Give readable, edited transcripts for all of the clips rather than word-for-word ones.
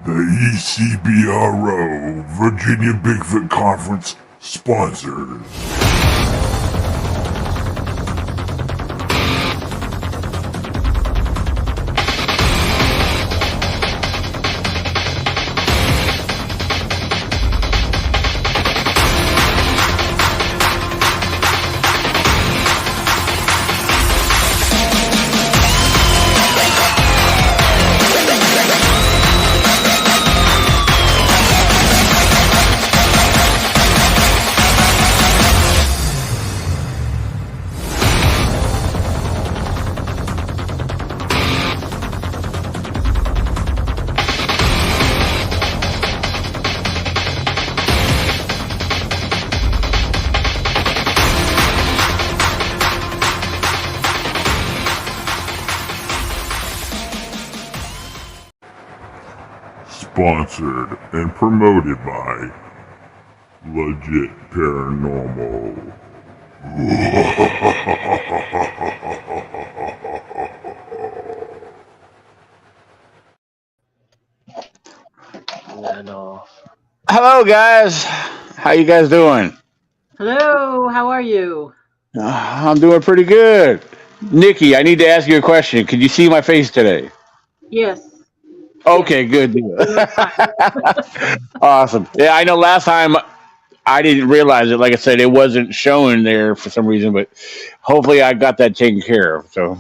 The ECBRO Virginia Bigfoot Conference sponsors. Sponsored and promoted by Legit Paranormal. Hello, guys. How you guys doing? Hello, how are you? I'm doing pretty good. Nikki, I need to ask you a question. Could you see my face today? Yes. Okay, good deal. Awesome. Yeah, I know last time I didn't realize it. Like I said, it wasn't showing there for some reason, but hopefully I got that taken care of. So,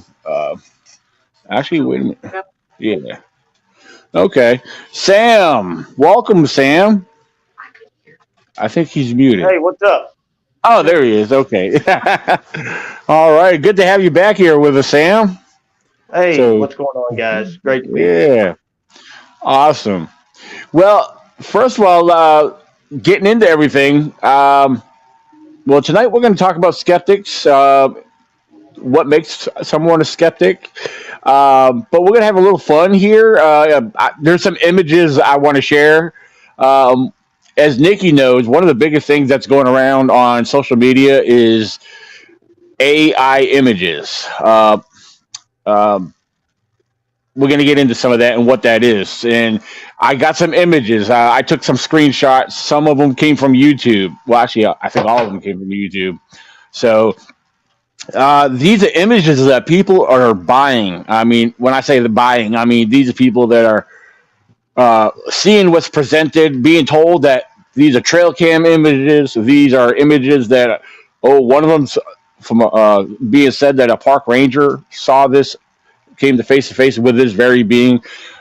actually, wait a minute. Yep. Yeah. Okay. Sam. Welcome, Sam. I think he's muted. Hey, what's up? Oh, there he is. Okay. All right. Good to have you back here with us, Sam. Hey, So- what's going on, guys? Great to be here. Yeah. Awesome. Well, first of all, getting into everything, well, tonight we're going to talk about skeptics, what makes someone a skeptic. But we're going to have a little fun here. There's some images I want to share. As Nikki knows, one of the biggest things that's going around on social media is AI images. We're going to get into some of that and what that is. And I got some images. I took some screenshots. Some of them came from YouTube. Well, actually, I think all of them came from YouTube. So these are images that people are buying. I mean, when I say the buying, I mean these are people that are seeing what's presented, being told that these are trail cam images. These are images that, one of them's from being said that a park ranger saw this, came to face with this very being.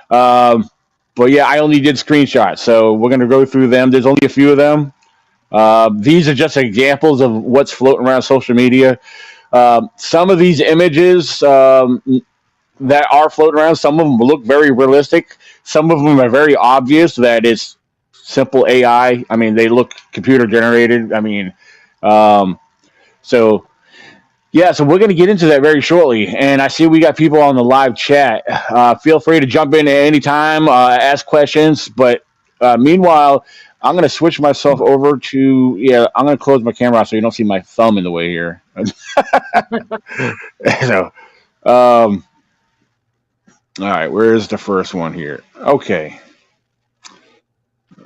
But yeah, I only did screenshots, so we're going to go through them. There's only a few of them. These are just examples of what's floating around social media. Some of these images that are floating around, some of them look very realistic. Some of them are very obvious that it's simple AI. I mean, they look computer generated. I mean, so we're going to get into that very shortly. And I see we got people on the live chat. Feel free to jump in at any time, ask questions. But meanwhile, I'm going to switch myself over to, I'm going to close my camera off so you don't see my thumb in the way here. So, all right, where's the first one here? Okay.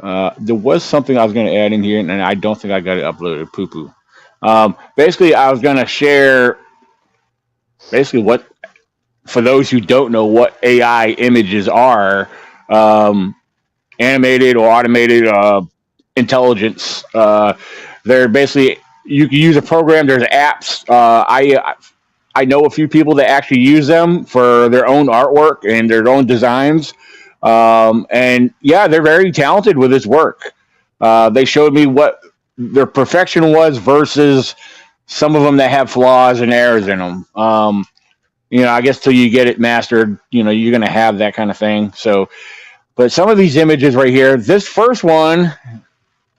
There was something I was going to add in here, and I don't think I got it uploaded. Poo-poo. Basically, I was going to share what, for those who don't know what AI images are, animated or automated intelligence. They're basically, you can use a program. There's apps. I know a few people that actually use them for their own artwork and their own designs. And yeah, they're very talented with this work. They showed me what their perfection was versus some of them that have flaws and errors in them. I guess till you get it mastered, you're going to have that kind of thing. So, but some of these images right here, this first one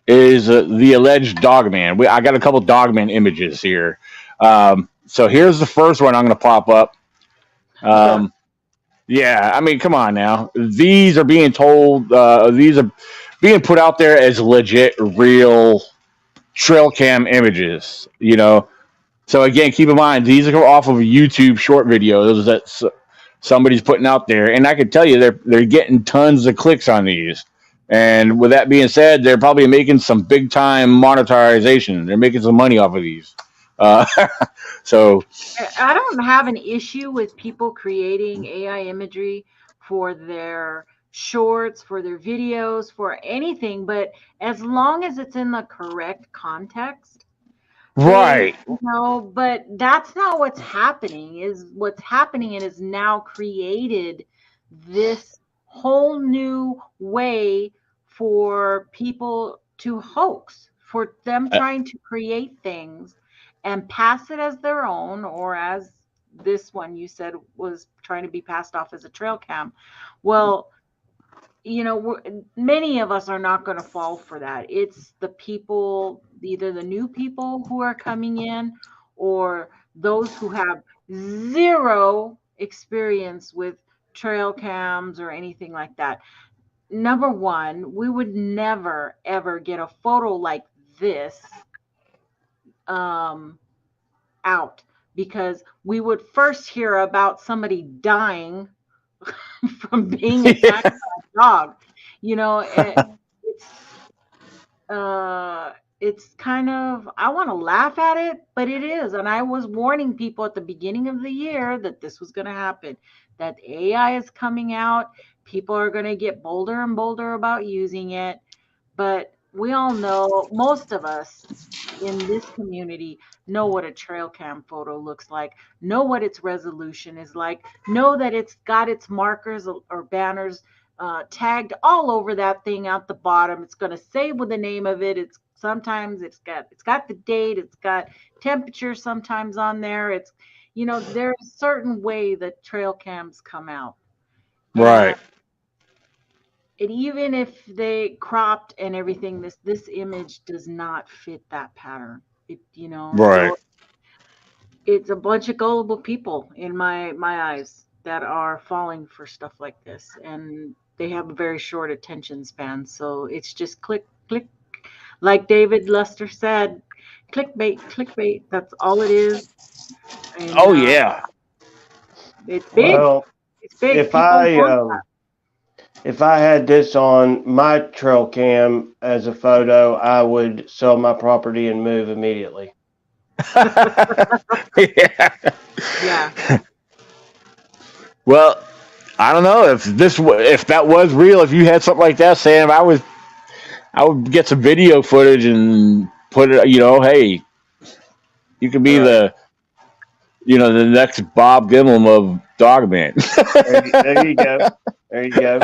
is the alleged Dogman. I got a couple Dogman images here. So here's the first one I'm going to pop up. Yeah, I mean, come on now. These are being told, these are being put out there as legit, real trail cam images. So again, keep in mind, these are off of YouTube short videos that somebody's putting out there. And I can tell you, they're getting tons of clicks on these. And with that being said, they're probably making some big time monetization. They're making some money off of these. So I don't have an issue with people creating AI imagery for their shorts, for their videos, for anything, but as long as it's in the correct context, then right, but that's not what's happening. What's happening is now created this whole new way for people to hoax, for them trying to create things and pass it as their own, or as this one you said was trying to be passed off as a trail cam. Well, many of us are not going to fall for that. It's the people, either the new people who are coming in or those who have zero experience with trail cams or anything like that. Number one, we would never ever get a photo like this out, because we would first hear about somebody dying from being attacked by a dog. It's kind of, I want to laugh at it, but it is. And I was warning people at the beginning of the year that this was going to happen, that AI is coming out. People are going to get bolder and bolder about using it. But we all know, most of us in this community know what a trail cam photo looks like, know what its resolution is like, know that it's got its markers or banners tagged all over that thing at the bottom. It's going to say with the name of it. Sometimes it's got the date, it's got temperature sometimes on there. There's a certain way that trail cams come out. right, And even if they cropped and everything, this image does not fit that pattern. right. So it's a bunch of gullible people in my eyes that are falling for stuff like this, and they have a very short attention span. So it's just click, click, like David Lester said, clickbait, clickbait. That's all it is. And Oh yeah. it's big. Well, It's big. if I had this on my trail cam as a photo, I would sell my property and move immediately. Yeah. Yeah. Well, I don't know if that was real. If you had something like that, Sam, I would get some video footage and put it. Hey, you could be Right. the next Bob Gimlin of Dogman. There you go. There you go.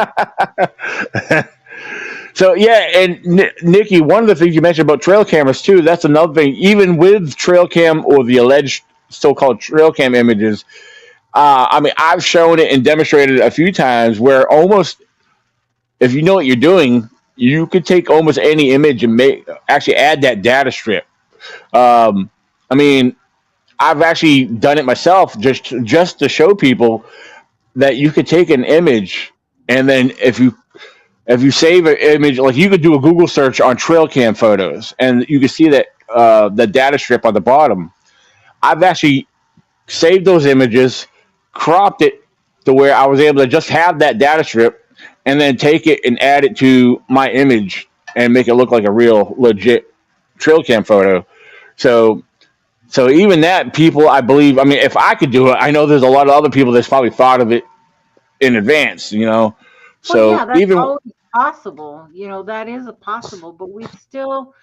So yeah, and Nikki, one of the things you mentioned about trail cameras too, that's another thing. Even with trail cam or the alleged so-called trail cam images, I mean, I've shown it and demonstrated it a few times where almost, if you know what you're doing, you could take almost any image and actually add that data strip. I mean, I've actually done it myself just to show people that you could take an image and then if you save an image, like you could do a Google search on trail cam photos and you can see that the data strip on the bottom. I've actually saved those images, cropped it to where I was able to just have that data strip and then take it and add it to my image and make it look like a real legit trail cam photo. So even that, people, I believe, I mean, if I could do it, I know there's a lot of other people that's probably thought of it in advance. Well, yeah, So that's even always possible. That is a possible, but we still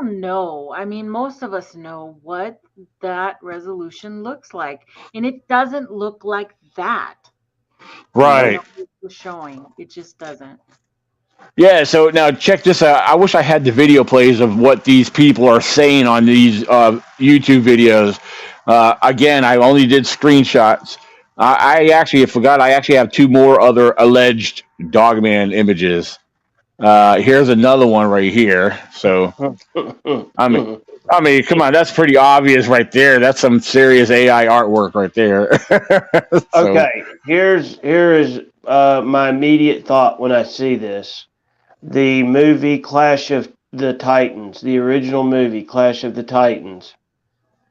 know. I mean, most of us know what that resolution looks like, and it doesn't look like that. Right. was showing. It just doesn't. Yeah, so now check this out. I wish I had the video plays of what these people are saying on these YouTube videos. Again, I only did screenshots. I actually forgot. I actually have two more other alleged Dogman images. Here's another one right here. So I mean, come on, that's pretty obvious right there. That's some serious AI artwork right there. So, Okay, here is my immediate thought when I see this. The movie Clash of the Titans, the original movie Clash of the Titans.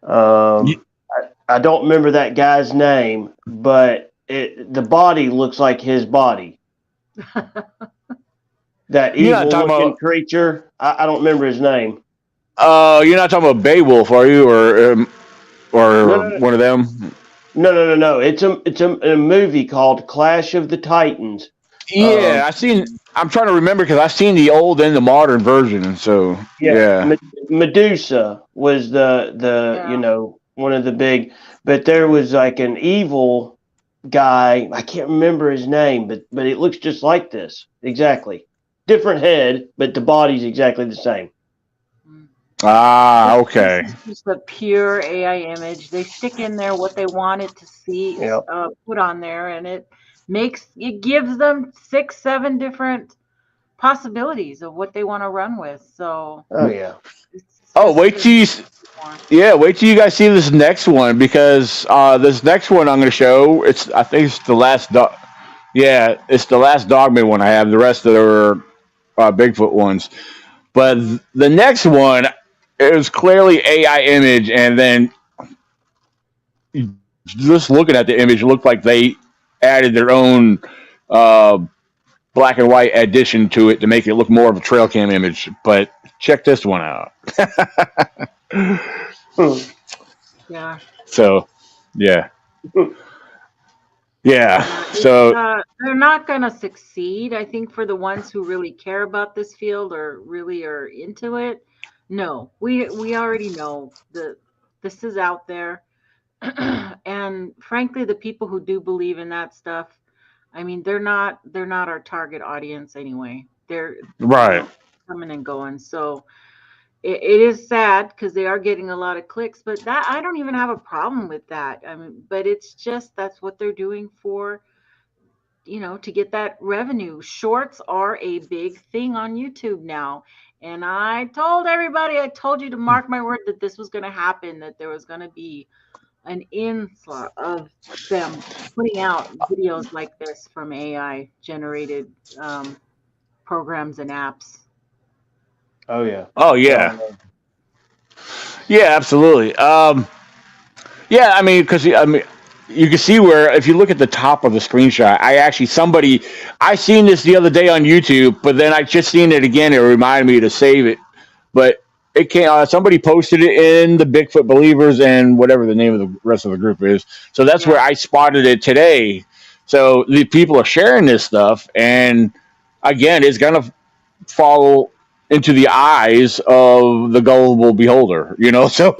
I don't remember that guy's name, but the body looks like his body. That You're not evil talking looking about. creature. I don't remember his name. You're not talking about Beowulf, are you, or No. one of them? No. It's a movie called Clash of the Titans. Yeah, I seen. I'm trying to remember because I've seen the old and the modern version. So yeah. Medusa was the Yeah. one of the big, but there was like an evil guy. I can't remember his name, but it looks just like this exactly. Different head, but the body's exactly the same. Ah, okay. This is just a pure AI image. They stick in there what they wanted to see Yep. put on there, and it gives them 6, 7 different possibilities of what they want to run with. So Oh yeah. Oh, wait till you guys see this next one because this next one I'm going to show. I think it's the last. Yeah, it's the last Dogman one I have. The rest of the Bigfoot ones, but the next one is clearly AI image, and then just looking at the image, it looked like they added their own uh, black and white addition to it to make it look more of a trail cam image. But check this one out. Yeah. So, yeah. Yeah. So, they're not going to succeed. I think for the ones who really care about this field or really are into it, no, we already know this is out there. And frankly, the people who do believe in that stuff, I mean, they're not our target audience anyway. They're right. coming and going. So it is sad because they are getting a lot of clicks, but that I don't even have a problem with that. I mean, but it's just that's what they're doing for, to get that revenue. Shorts are a big thing on YouTube now. And I told everybody, I told you to mark my word that this was going to happen, that there was going to be an influx of them putting out videos like this from AI generated programs and apps. Oh yeah. Oh, yeah. Yeah, absolutely. Yeah, I mean, because you can see where if you look at the top of the screenshot, I seen this the other day on YouTube, but then I just seen it again. It reminded me to save it, but it came. Somebody posted it in the Bigfoot Believers and whatever the name of the rest of the group is. So that's where I spotted it today. So the people are sharing this stuff, and again, it's gonna fall into the eyes of the gullible beholder. So.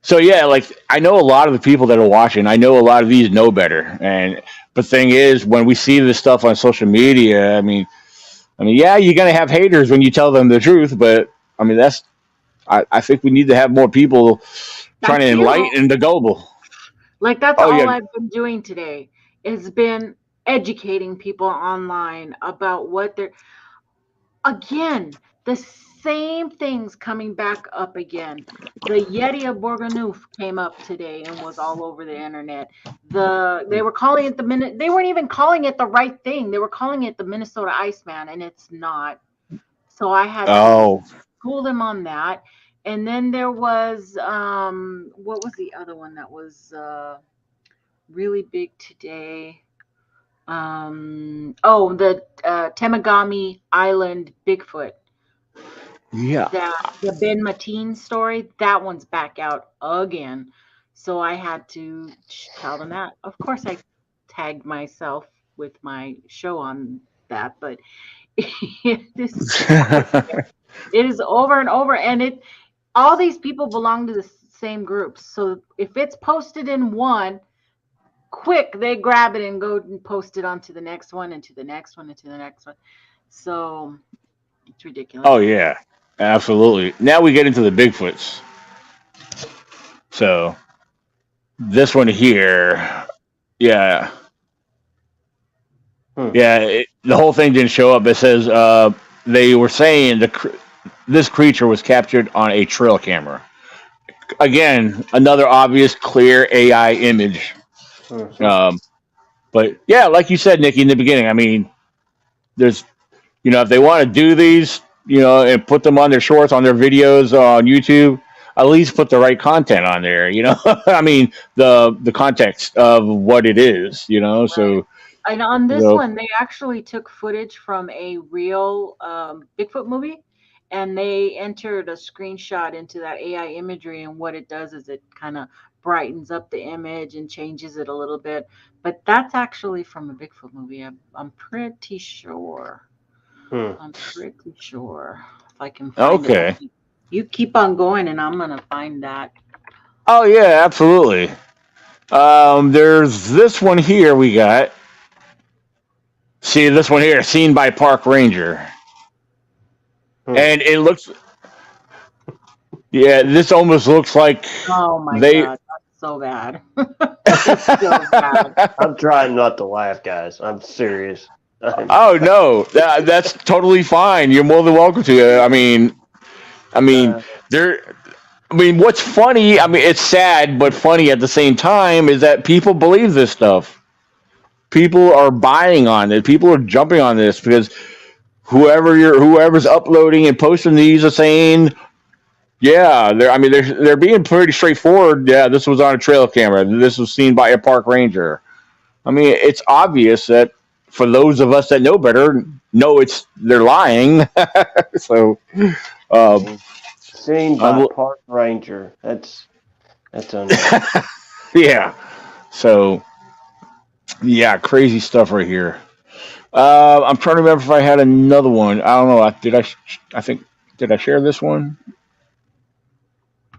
So yeah, like I know a lot of the people that are watching. I know a lot of these know better, and the thing is, when we see this stuff on social media, I mean, yeah, you're gonna have haters when you tell them the truth, but I mean, I think we need to have more people trying to enlighten the gullible. Like that's all I've been doing today has been educating people online about what they're. Again, the same things coming back up again. The Yeti of Bourganeuf came up today and was all over the internet. They were calling it they weren't even calling it the right thing. They were calling it the Minnesota Iceman, and it's not. So I had to school them on that. And then there was what was the other one that was really big today? The Temagami Island Bigfoot. Yeah. The Ben Mateen story, that one's back out again. So I had to tell them that. Of course, I tagged myself with my show on that, but it is over and over. And all these people belong to the same groups. So if it's posted in one, quick, they grab it and go and post it onto the next one and to the next one and to the next one. So it's ridiculous. Oh yeah, absolutely. Now we get into the Bigfoots. So this one here, yeah, the whole thing didn't show up. It says they were saying this creature was captured on a trail camera. Again, another obvious, clear AI image. But yeah, like you said, Nikki, in the beginning, I mean, there's, if they want to do these, and put them on their shorts, on their videos on YouTube, at least put the right content on there, I mean, the context of what it is, Right. so. And on this one, they actually took footage from a real Bigfoot movie, and they entered a screenshot into that AI imagery. And what it does is it kind of brightens up the image and changes it a little bit. But that's actually from a Bigfoot movie. I'm pretty sure. I'm pretty sure. If I can find it. You keep on going, and I'm going to find that. Oh, yeah, absolutely. There's this one here we got. See, this one here, seen by park ranger. And it looks... Yeah, this almost looks like... Oh, my God. That's so bad. So bad. I'm trying not to laugh, guys. I'm serious. Oh, no. That's totally fine. You're more than welcome to. I mean, what's funny, it's sad, but funny at the same time, is that people believe this stuff. People are buying on it. People are jumping on this because whoever's uploading and posting these are saying, yeah, they're being pretty straightforward. Yeah, this was on a trail camera. This was seen by a park ranger. It's obvious that for those of us that know better, they're lying. So, seen by park ranger. That's unreal. Yeah. So, yeah, crazy stuff right here. I'm trying to remember if I had another one. I don't know. Did I share this one?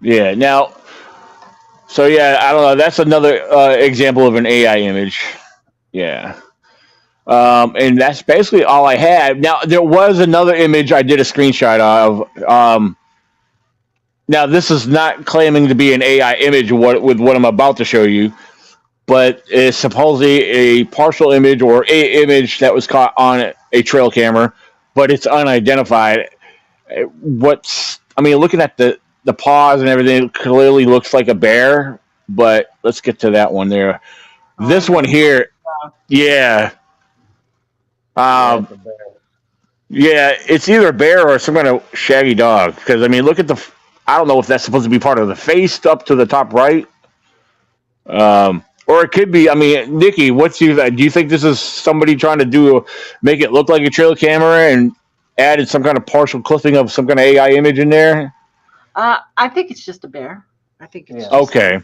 Yeah. Now, so yeah, I don't know. That's another example of an AI image. Yeah. And that's basically all I had. Now, there was another image I did a screenshot of. Now, this is not claiming to be an AI image with what I'm about to show you, but it's supposedly a partial image or a image that was caught on a trail camera, but it's unidentified. Looking at the paws and everything, it clearly looks like a bear, but let's get to that one there. This one here, yeah. Yeah, it's either a bear or some kind of shaggy dog. Because, look at I don't know if that's supposed to be part of the face up to the top right. Or it could be, Nikki, do you think this is somebody trying to make it look like a trail camera and added some kind of partial clipping of some kind of AI image in there? I think it's just a bear. I think it's okay.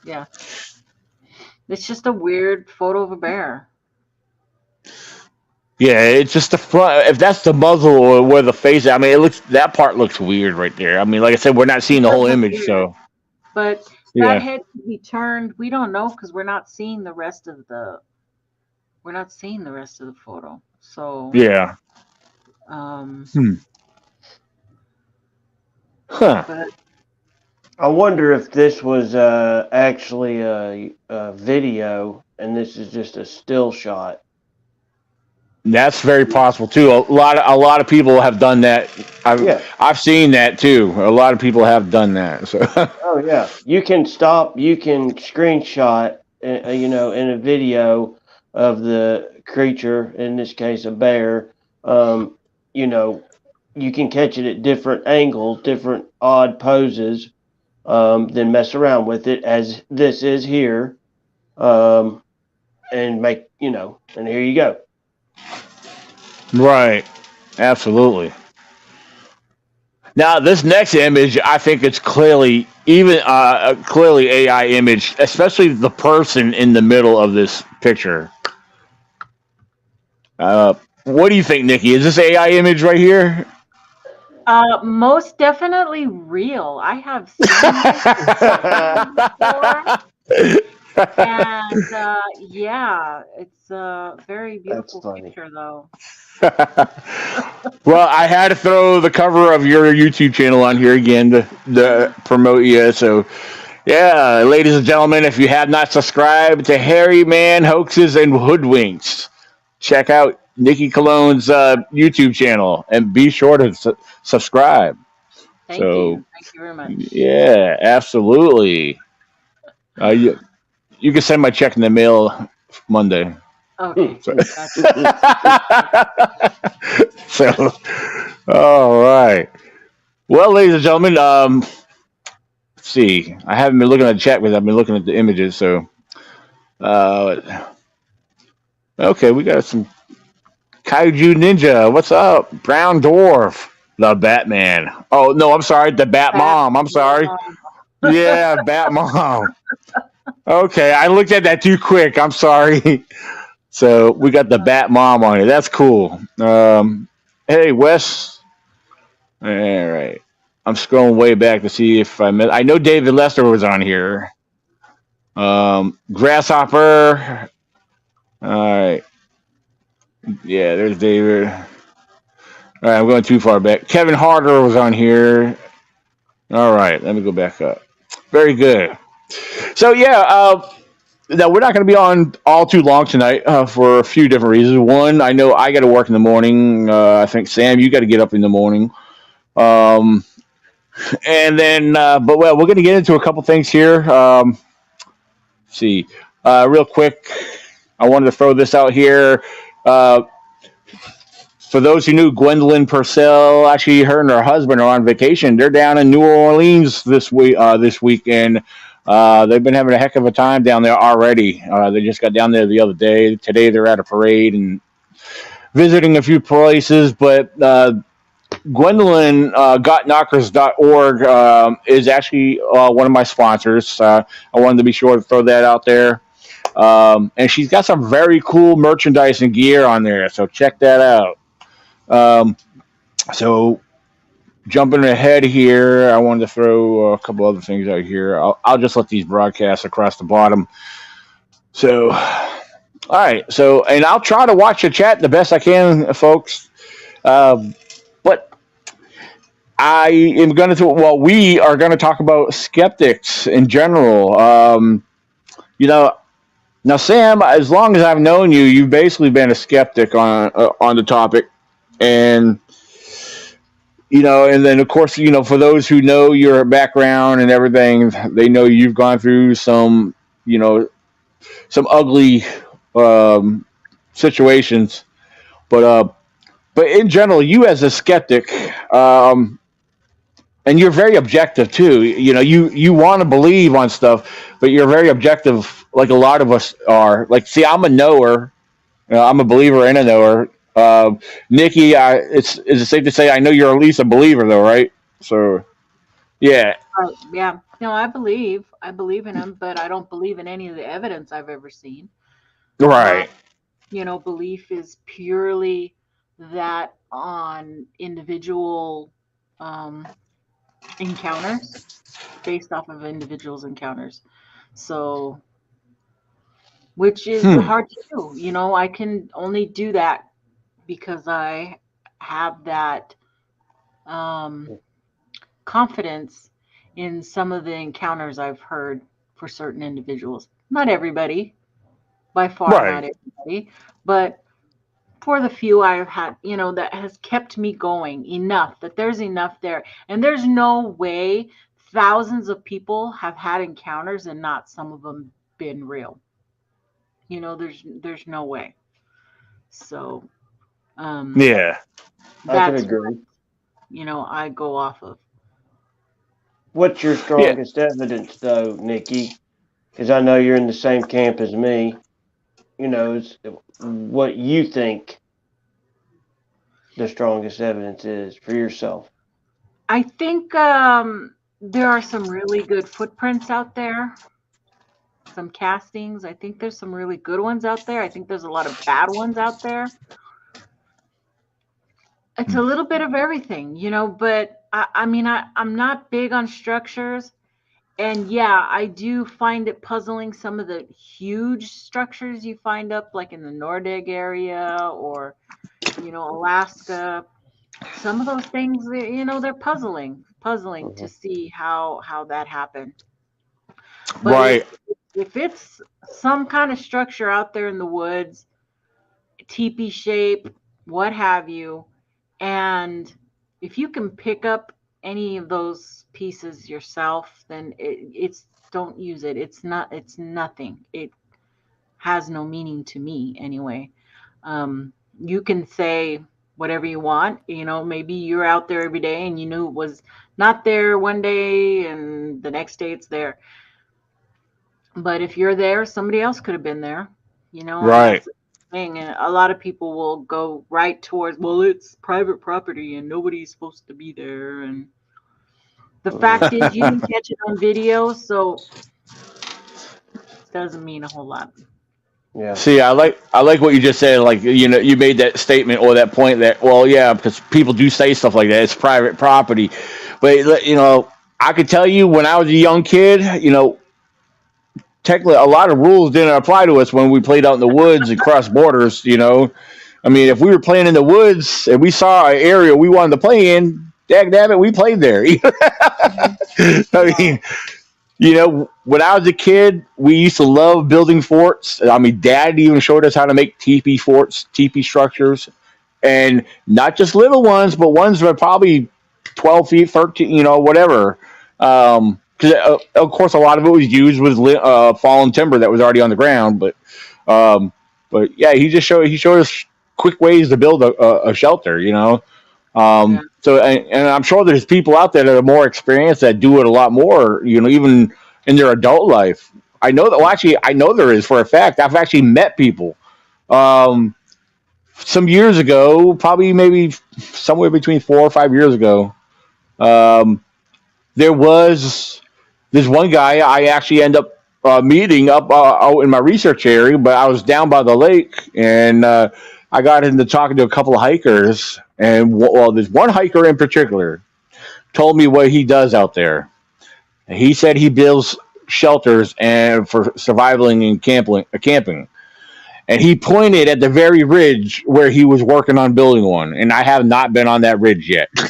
Yeah. It's just a weird photo of a bear. Yeah, it's just the front. If that's the muzzle or where the face is, that part looks weird right there. Like I said, we're not seeing the whole image, weird. So. But that head could be turned. We don't know because we're not seeing the rest of the. We're not seeing the rest of the photo. So. Yeah. But I wonder if this was actually a video and this is just a still shot. That's very possible too. A lot of people have done that. I've seen that too. A lot of people have done that. So. Oh yeah, you can screenshot, in a video of the creature, in this case a bear. You can catch it at different angles, different odd poses, then mess around with it as this is here, and make and here you go. Right. Absolutely. Now, this next image, I think it's clearly AI image, especially the person in the middle of this picture. What do you think, Nikki? Is this AI image right here? Most definitely real. I have seen this before. And yeah, it's a very That's beautiful funny. picture, though. Well, I had to throw the cover of your YouTube channel on here again to promote you. So, yeah, ladies and gentlemen, if you have not subscribed to Hairy Man Hoaxes and Hoodwinks, check out Nikki Cologne's YouTube channel and be sure to subscribe. Thank So, you. Thank you very much. yeah, absolutely. You, you can send my check in the mail Monday. Okay, So, gotcha. so all right. Well, ladies and gentlemen, let's see. I haven't been looking at the chat because I've been looking at the images. So, uh, okay, we got some Kaiju Ninja. What's up? Brown Dwarf. The Batman. Oh, no, I'm sorry. The Bat Bat Mom. I'm sorry. mom. Yeah, Bat Mom. Okay, I looked at that too quick. I'm sorry. So we got the Bat Mom on it. That's cool. Hey, Wes. All right. I'm scrolling way back to see if I met. I know David Lester was on here. Grasshopper. All right. Yeah, there's David. All right, I'm going too far back. Kevin Harder was on here. All right, let me go back up. Very good. So yeah, now we're not going to be on all too long tonight for a few different reasons. One, I know I got to work in the morning. I think Sam, you got to get up in the morning. Um, and then, but well, we're going to get into a couple things here. Let's see, real quick, I wanted to throw this out here. Uh, for those who knew, Gwendolyn Purcell, actually, her and her husband are on vacation. They're down in New Orleans this week. This weekend, they've been having a heck of a time down there already. They just got down there the other day. Today, they're at a parade and visiting a few places. But Gwendolyn, gotknockers.org, is actually one of my sponsors. I wanted to be sure to throw that out there. And she's got some very cool merchandise and gear on there, so check that out. Um, so jumping ahead here, I wanted to throw a couple other things out here. I'll just let these broadcast across the bottom. So, all right. So, and I'll try to watch the chat the best I can, folks. But I am going to, well, we are going to talk about skeptics in general. You know, now, Sam, as long as I've known you, you've basically been a skeptic on the topic, and and then of course, for those who know your background and everything, they know you've gone through you know, some ugly um, situations, but in general, you as a skeptic, and you're very objective too. You want to believe on stuff, but you're very objective, like a lot of us are. Like, see, I'm a knower. I'm a believer and a knower. Nikki, is it safe to say I know you're at least a believer, though, right? So, yeah, Right, yeah. No, I believe in him, but I don't believe in any of the evidence I've ever seen. My, right, belief is purely that on individual um, encounters, based off of individuals' encounters. So, which is hmm, hard to do. I can only do that because I have that um, confidence in some of the encounters I've heard for certain individuals. Not everybody, by far not right, everybody, but for the few I've had, that has kept me going enough that there's enough there. And there's no way thousands of people have had encounters and not some of them been real. There's no way. So um yeah, I can that's what, agree. I go off of. What's your yeah. strongest evidence, though, Nikki? Because I know you're in the same camp as me. Is what you think the strongest evidence is for yourself. I think there are some really good footprints out there, some castings. I think there's some really good ones out there. I think there's a lot of bad ones out there. It's a little bit of everything, but I'm not big on structures. And yeah, I do find it puzzling, some of the huge structures you find up like in the Nordig area or, Alaska. Some of those things, they're puzzling to see how that happened. But Right. if it's some kind of structure out there in the woods, teepee shape, what have you, and if you can pick up any of those pieces yourself, then it's don't use it. It's nothing. It has no meaning to me anyway. You can say whatever you want. Maybe you're out there every day and you knew it was not there one day and the next day it's there. But if you're there, somebody else could have been there, and Right. that's the thing. And a lot of people will go right towards, well, it's private property and nobody's supposed to be there. And the fact is, you didn't catch it on video, so it doesn't mean a whole lot. Yeah. See, I like what you just said. Like, you made that statement or that point that, well, yeah, because people do say stuff like that. It's private property, but I could tell you when I was a young kid, technically a lot of rules didn't apply to us when we played out in the woods and crossed borders. I mean, if we were playing in the woods and we saw an area we wanted to play in, dag it, we played there. I mean, when I was a kid, we used to love building forts. I mean, Dad even showed us how to make teepee forts, teepee structures, and not just little ones, but ones that are probably 12 feet, 13, whatever. Because of course, a lot of it was used with fallen timber that was already on the ground. But yeah, he showed us quick ways to build a shelter. Yeah. So, and I'm sure there's people out there that are more experienced that do it a lot more, even in their adult life. I know that, well, actually, I know there is for a fact. I've actually met people some years ago, probably maybe somewhere between 4 or 5 years ago. Um, there was this one guy I actually end up meeting up out in my research area, but I was down by the lake and I got into talking to a couple of hikers. And well, there's one hiker in particular told me what he does out there. He said he builds shelters and for surviving and camping. And he pointed at the very ridge where he was working on building one. And I have not been on that ridge yet. And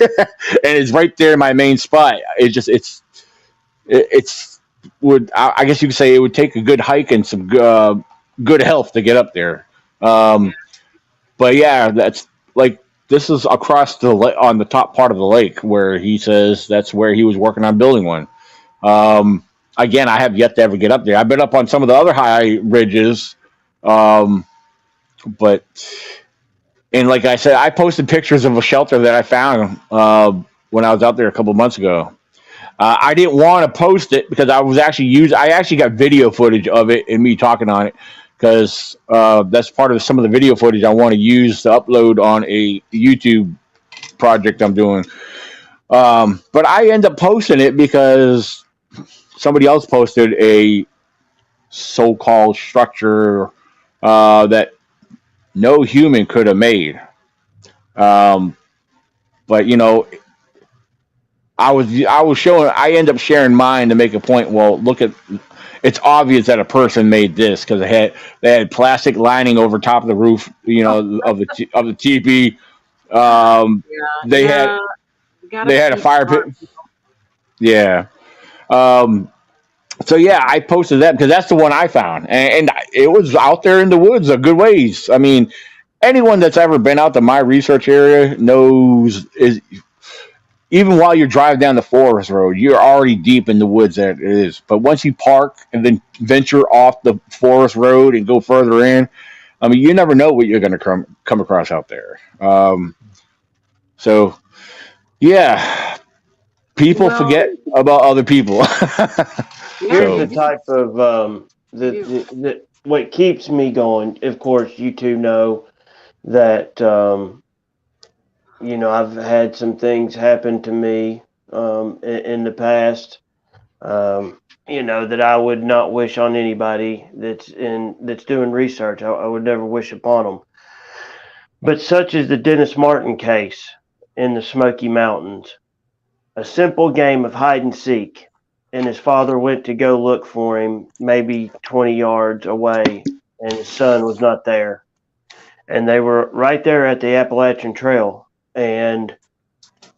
it's right there in my main spot. It's would I guess you could say it would take a good hike and some good health to get up there. But yeah, that's like this is across on the top part of the lake where he says that's where he was working on building one. Again, I have yet to ever get up there. I've been up on some of the other high ridges, but and like I said, I posted pictures of a shelter that I found when I was out there a couple of months ago. I didn't want to post it because I actually got video footage of it and me talking on it because that's part of some of the video footage I want to use to upload on a YouTube project I'm doing. But I end up posting it because somebody else posted a so-called structure that no human could have made. But I end up sharing mine to make a point. Well, look at, it's obvious that a person made this because they had plastic lining over top of the roof, of the teepee. They Yeah. they had a fire pit. Yeah. So yeah, I posted that because that's the one I found, and it was out there in the woods a good ways. I mean, anyone that's ever been out to my research area knows is even while you're driving down the forest road, you're already deep in the woods that it is. But once you park and then venture off the forest road and go further in, I mean, you never know what you're going to come across out there. So yeah, people forget about other people. Here's the type of what keeps me going. Of course, you two know that I've had some things happen to me in the past. That I would not wish on anybody that's doing research. I would never wish upon them. But such as the Dennis Martin case in the Smoky Mountains, a simple game of hide and seek and his father went to go look for him, maybe 20 yards away, and his son was not there. And they were right there at the Appalachian Trail, and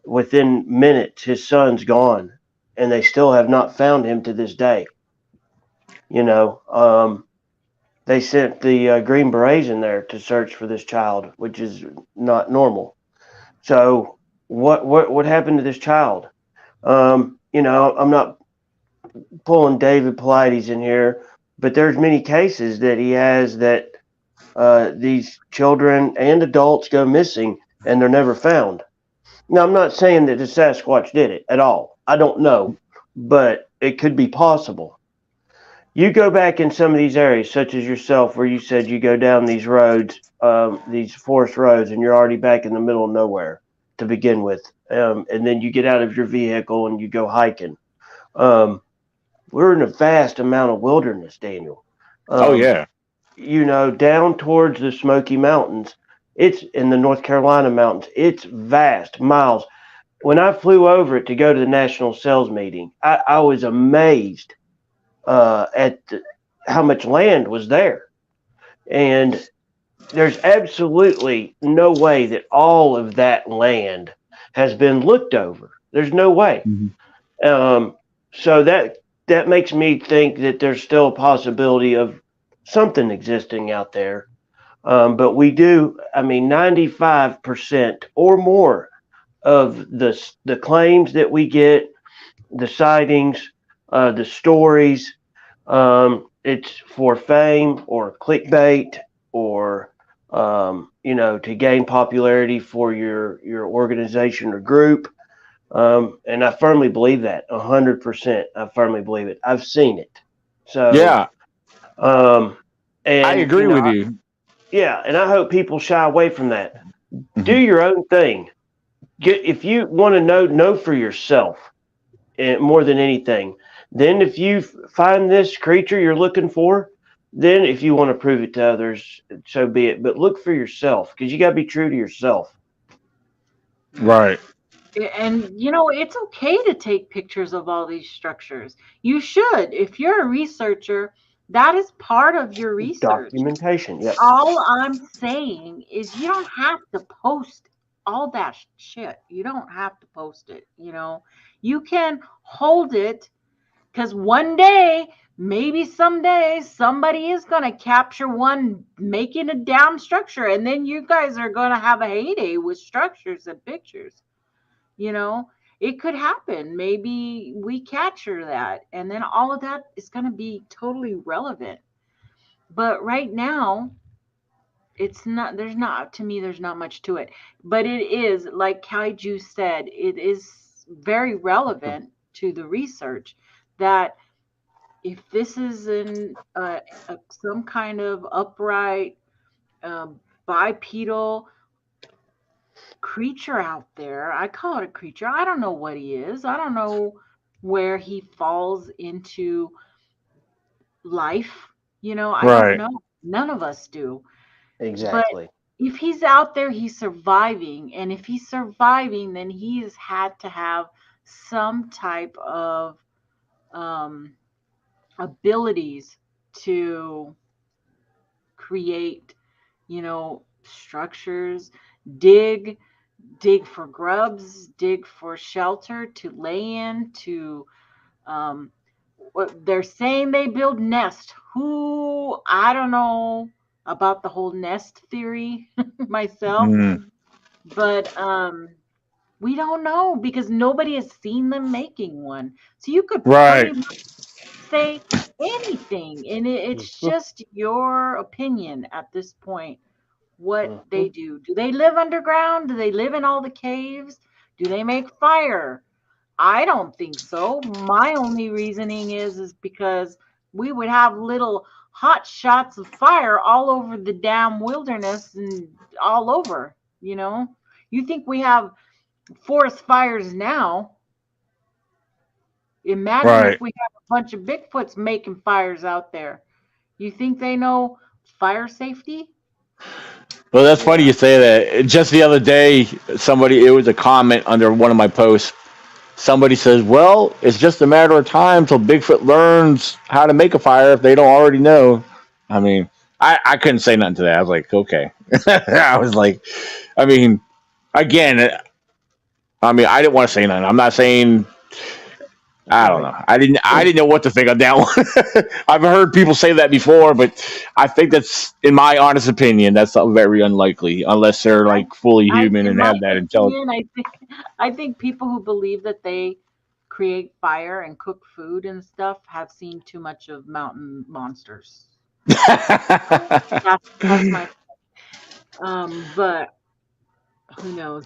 within minutes, his son's gone, and they still have not found him to this day. They sent the Green Berets in there to search for this child, which is not normal. So, what happened to this child? I'm not pulling David Paulides in here, but there's many cases that he has that these children and adults go missing and they're never found. Now, I'm not saying that the Sasquatch did it at all. I don't know, but it could be possible. You go back in some of these areas, such as yourself, where you said you go down these roads, these forest roads, and you're already back in the middle of nowhere to begin with. And then you get out of your vehicle and you go hiking. We're in a vast amount of wilderness, Daniel. Oh, yeah. Down towards the Smoky Mountains, it's in the North Carolina mountains. It's vast, miles. When I flew over it to go to the national sales meeting, I was amazed at how much land was there. And there's absolutely no way that all of that land has been looked over. There's no way. Mm-hmm. So that makes me think that there's still a possibility of something existing out there. But we do, 95% or more of the claims that we get, the sightings, the stories, it's for fame or clickbait or, to gain popularity for your organization or group. And I firmly believe that 100%. I firmly believe it. I've seen it. So, yeah. And I agree with you. Yeah. And I hope people shy away from that. Mm-hmm. Do your own thing. If you want to know for yourself more than anything, then if you find this creature you're looking for, then if you want to prove it to others, so be it. But look for yourself, because you got to be true to yourself. Right. And it's okay to take pictures of all these structures. You should. If you're a researcher, that is part of your research. Documentation. Yep. All I'm saying is you don't have to post all that shit. You don't have to post it. You can hold it, because one day, maybe someday, somebody is going to capture one making a damn structure, and then you guys are going to have a heyday with structures and pictures. It could happen. Maybe we capture that, and then all of that is going to be totally relevant. But right now, there's not much to it. But it is, like Kaiju said, it is very relevant to the research that if this is some kind of upright bipedal creature out there, I call it a creature. I don't know what he is. I don't know where he falls into life. I don't know. None of us do. Exactly. But if he's out there, he's surviving. And if he's surviving, then he has had to have some type of abilities to create, structures, dig for grubs, dig for shelter to lay in, to what they're saying they build nest. I don't know about the whole nest theory myself, but we don't know, because nobody has seen them making one. So you could pretty much say anything, and it's just your opinion at this point. What they do they live underground? Do they live in all the caves? Do they make fire? I don't think so. My only reasoning is because we would have little hot shots of fire all over the damn wilderness and all over. You think we have forest fires now? Imagine if we have a bunch of Bigfoots making fires out there. You think they know fire safety? Well, that's funny you say that. Just the other day, it was a comment under one of my posts. somebody says, well, it's just a matter of time till Bigfoot learns how to make a fire if they don't already know. I mean, I couldn't say nothing to that. I was like, okay. I was like, I mean, again, I mean, I didn't want to say nothing. I'm not saying, I don't know. I didn't know what to think of that one. I've heard people say that before, but I think that's, in my honest opinion, that's very unlikely unless they're like fully human in and my have that intelligence. opinion, I think people who believe that they create fire and cook food and stuff have seen too much of mountain monsters. That's my but who knows?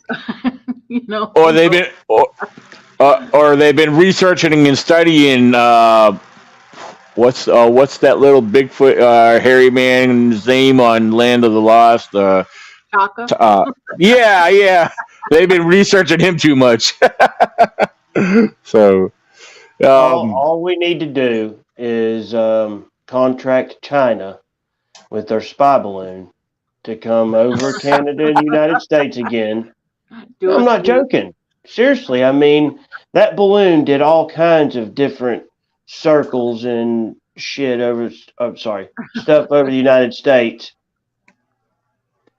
Or they've been researching and studying what's that little Bigfoot hairy man's name on Land of the Lost? Chaka. Yeah. They've been researching him too much. So All we need to do is contract China with their spy balloon to come over Canada and the United States again. I'm not joking. Seriously, I mean, that balloon did all kinds of different circles and shit stuff over the United States.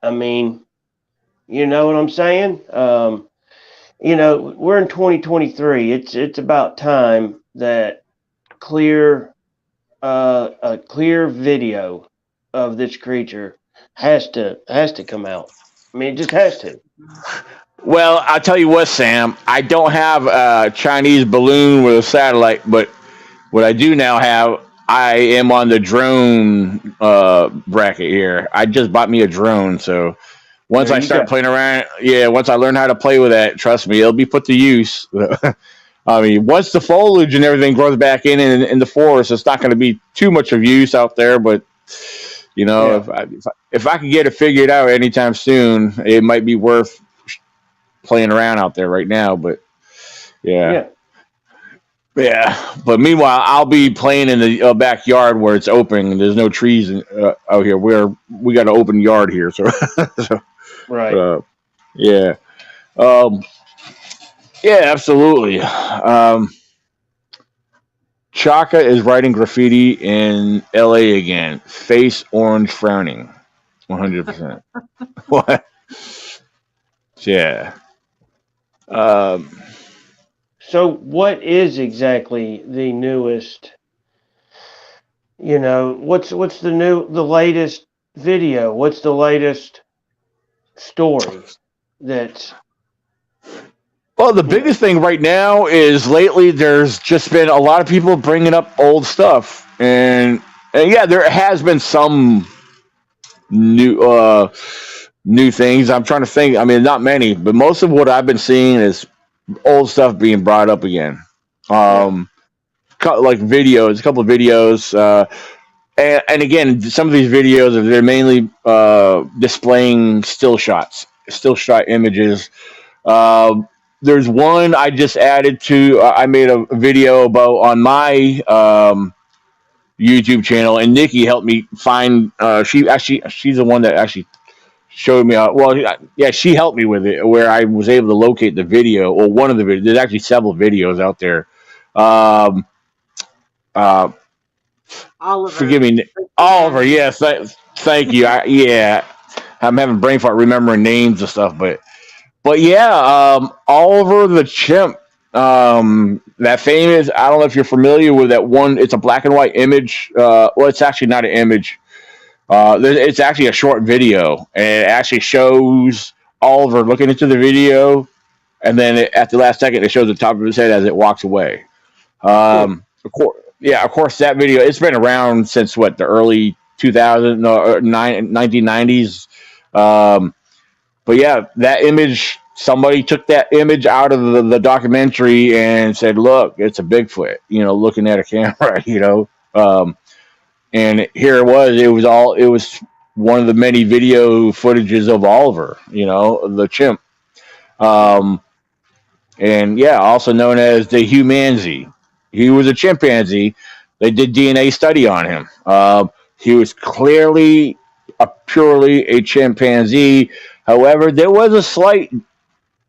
I mean, you know what I'm saying? We're in 2023. It's about time that a clear video of this creature has to come out. I mean, it just has to. well, I'll tell you what, Sam. I don't have a Chinese balloon with a satellite, but what I do now have, I am on the drone bracket here. I just bought me a drone, so once I start playing around, once I learn how to play with that, trust me, it'll be put to use. I mean, once the foliage and everything grows back in the forest, it's not going to be too much of use out there. But if I can get it figured out anytime soon, it might be worth playing around out there right now. But yeah. But meanwhile, I'll be playing in the backyard where it's open and there's no trees out here. We got an open yard here, so. Right. Yeah. Yeah, absolutely. Chaka is writing graffiti in LA again. Face orange frowning. 100%. What? Yeah. So what is exactly the newest, what's the latest video? What's the latest story that's... Well, the biggest thing right now is lately there's just been a lot of people bringing up old stuff, and yeah, there has been some new things. I'm trying to think. I mean, not many, but most of what I've been seeing is old stuff being brought up again. Like videos, a couple of videos, and again, some of these videos they're mainly displaying still shot images. There's one I just added to. I made a video about on my YouTube channel, and Nikki helped me find. She's the one that actually showed me. She helped me with it, where I was able to locate the video, or one of the videos. There's actually several videos out there. Oliver. Forgive me, Oliver. Yes, thank you. I'm having brain fart remembering names and stuff, but Oliver the chimp. That famous. I don't know if you're familiar with that one. It's a black and white image. It's actually not an image. It's actually a short video, and it actually shows Oliver looking into the video, and then at the last second, it shows the top of his head as it walks away. Of course, that video, it's been around since the early 1990s. But yeah, that image, somebody took that image out of the documentary and said, "Look, it's a Bigfoot," looking at a camera, and here it was. It was one of the many video footages of Oliver, the chimp. And also known as the humanzee. He was a chimpanzee. They did DNA study on him. He was clearly purely a chimpanzee. However, there was a slight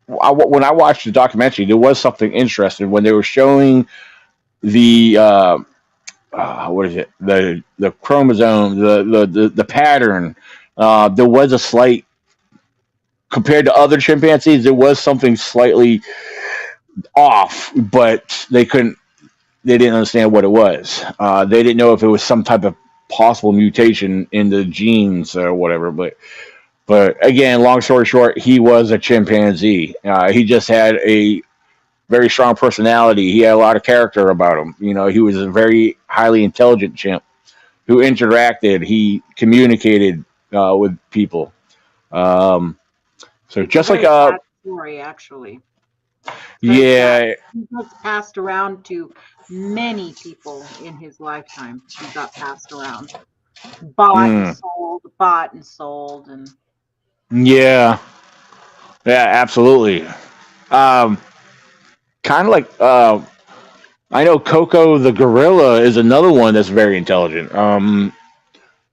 when I watched the documentary, there was something interesting when they were showing the what is it, the chromosome, the pattern. There was a slight, compared to other chimpanzees, there was something slightly off, but they didn't understand what it was. They didn't know if it was some type of possible mutation in the genes or whatever. But again, long story short, he was a chimpanzee. He just had a very strong personality. He had a lot of character about him. He was a very highly intelligent chimp who interacted. He communicated with people. So just like sad story, actually. yeah, He was passed around to many people in his lifetime. He got passed around, bought and sold, and yeah, absolutely. Kind of like I know Coco the gorilla is another one that's very intelligent.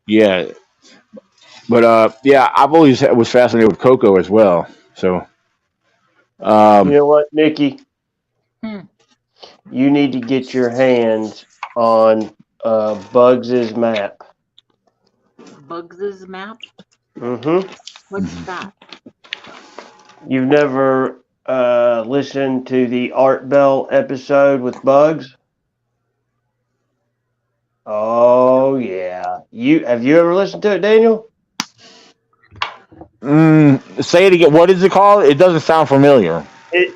Yeah, but yeah, I've always was fascinated with Coco as well. So, You know what, Nikki? You need to get your hands on Bugs's map. Bugs's map? Mm-hmm. What's that? You've never listened to the Art Bell episode with Bugs? Oh yeah. Have you ever listened to it, Daniel? Say it again. What is it called? It doesn't sound familiar.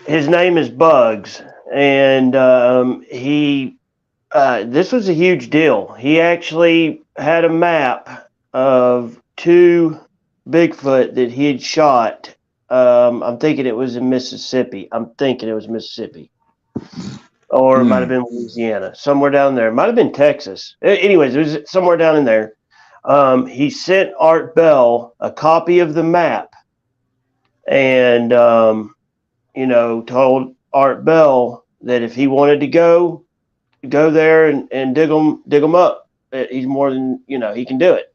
His name is Bugs, and this was a huge deal. He actually had a map of 2 Bigfoot that he had shot. I'm thinking it was in Mississippi. Or it might have been Louisiana, somewhere down there. It might have been Texas. Anyways, it was somewhere down in there. He sent Art Bell a copy of the map and, told Art Bell that if he wanted to go there and dig them up, he's more than, he can do it.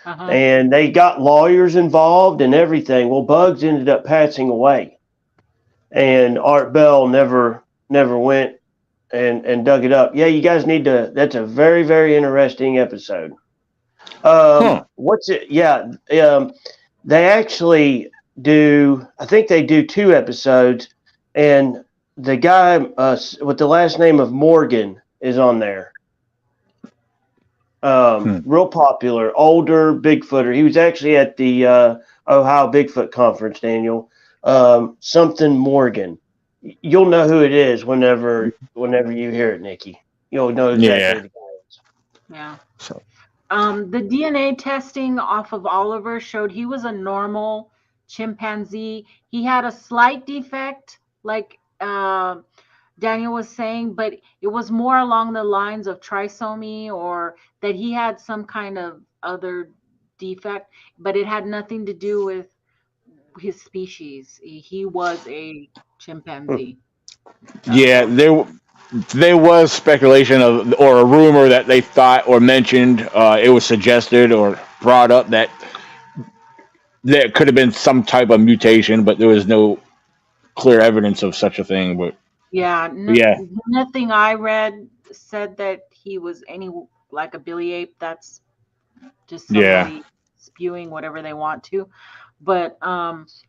Uh-huh. And they got lawyers involved and everything. Well, Bugs ended up passing away, and Art Bell never went and dug it up. Yeah, you guys need to. That's a very, very interesting episode. What's it? Yeah, they actually do. I think they do 2 episodes, and the guy with the last name of Morgan is on there. Real popular, older Bigfooter. He was actually at the Ohio Bigfoot Conference, Daniel. Something Morgan. You'll know who it is whenever you hear it, Nikki. You'll know exactly who it is. Yeah. So. The DNA testing off of Oliver showed he was a normal chimpanzee. He had a slight defect, like Daniel was saying, but it was more along the lines of trisomy, or that he had some kind of other defect, but it had nothing to do with his species. He was a chimpanzee. Yeah, there was speculation or a rumor that they thought or mentioned, it was suggested or brought up that there could have been some type of mutation, but there was no clear evidence of such a thing. But nothing I read said that he was like a Billy Ape. That's just somebody spewing whatever they want to. But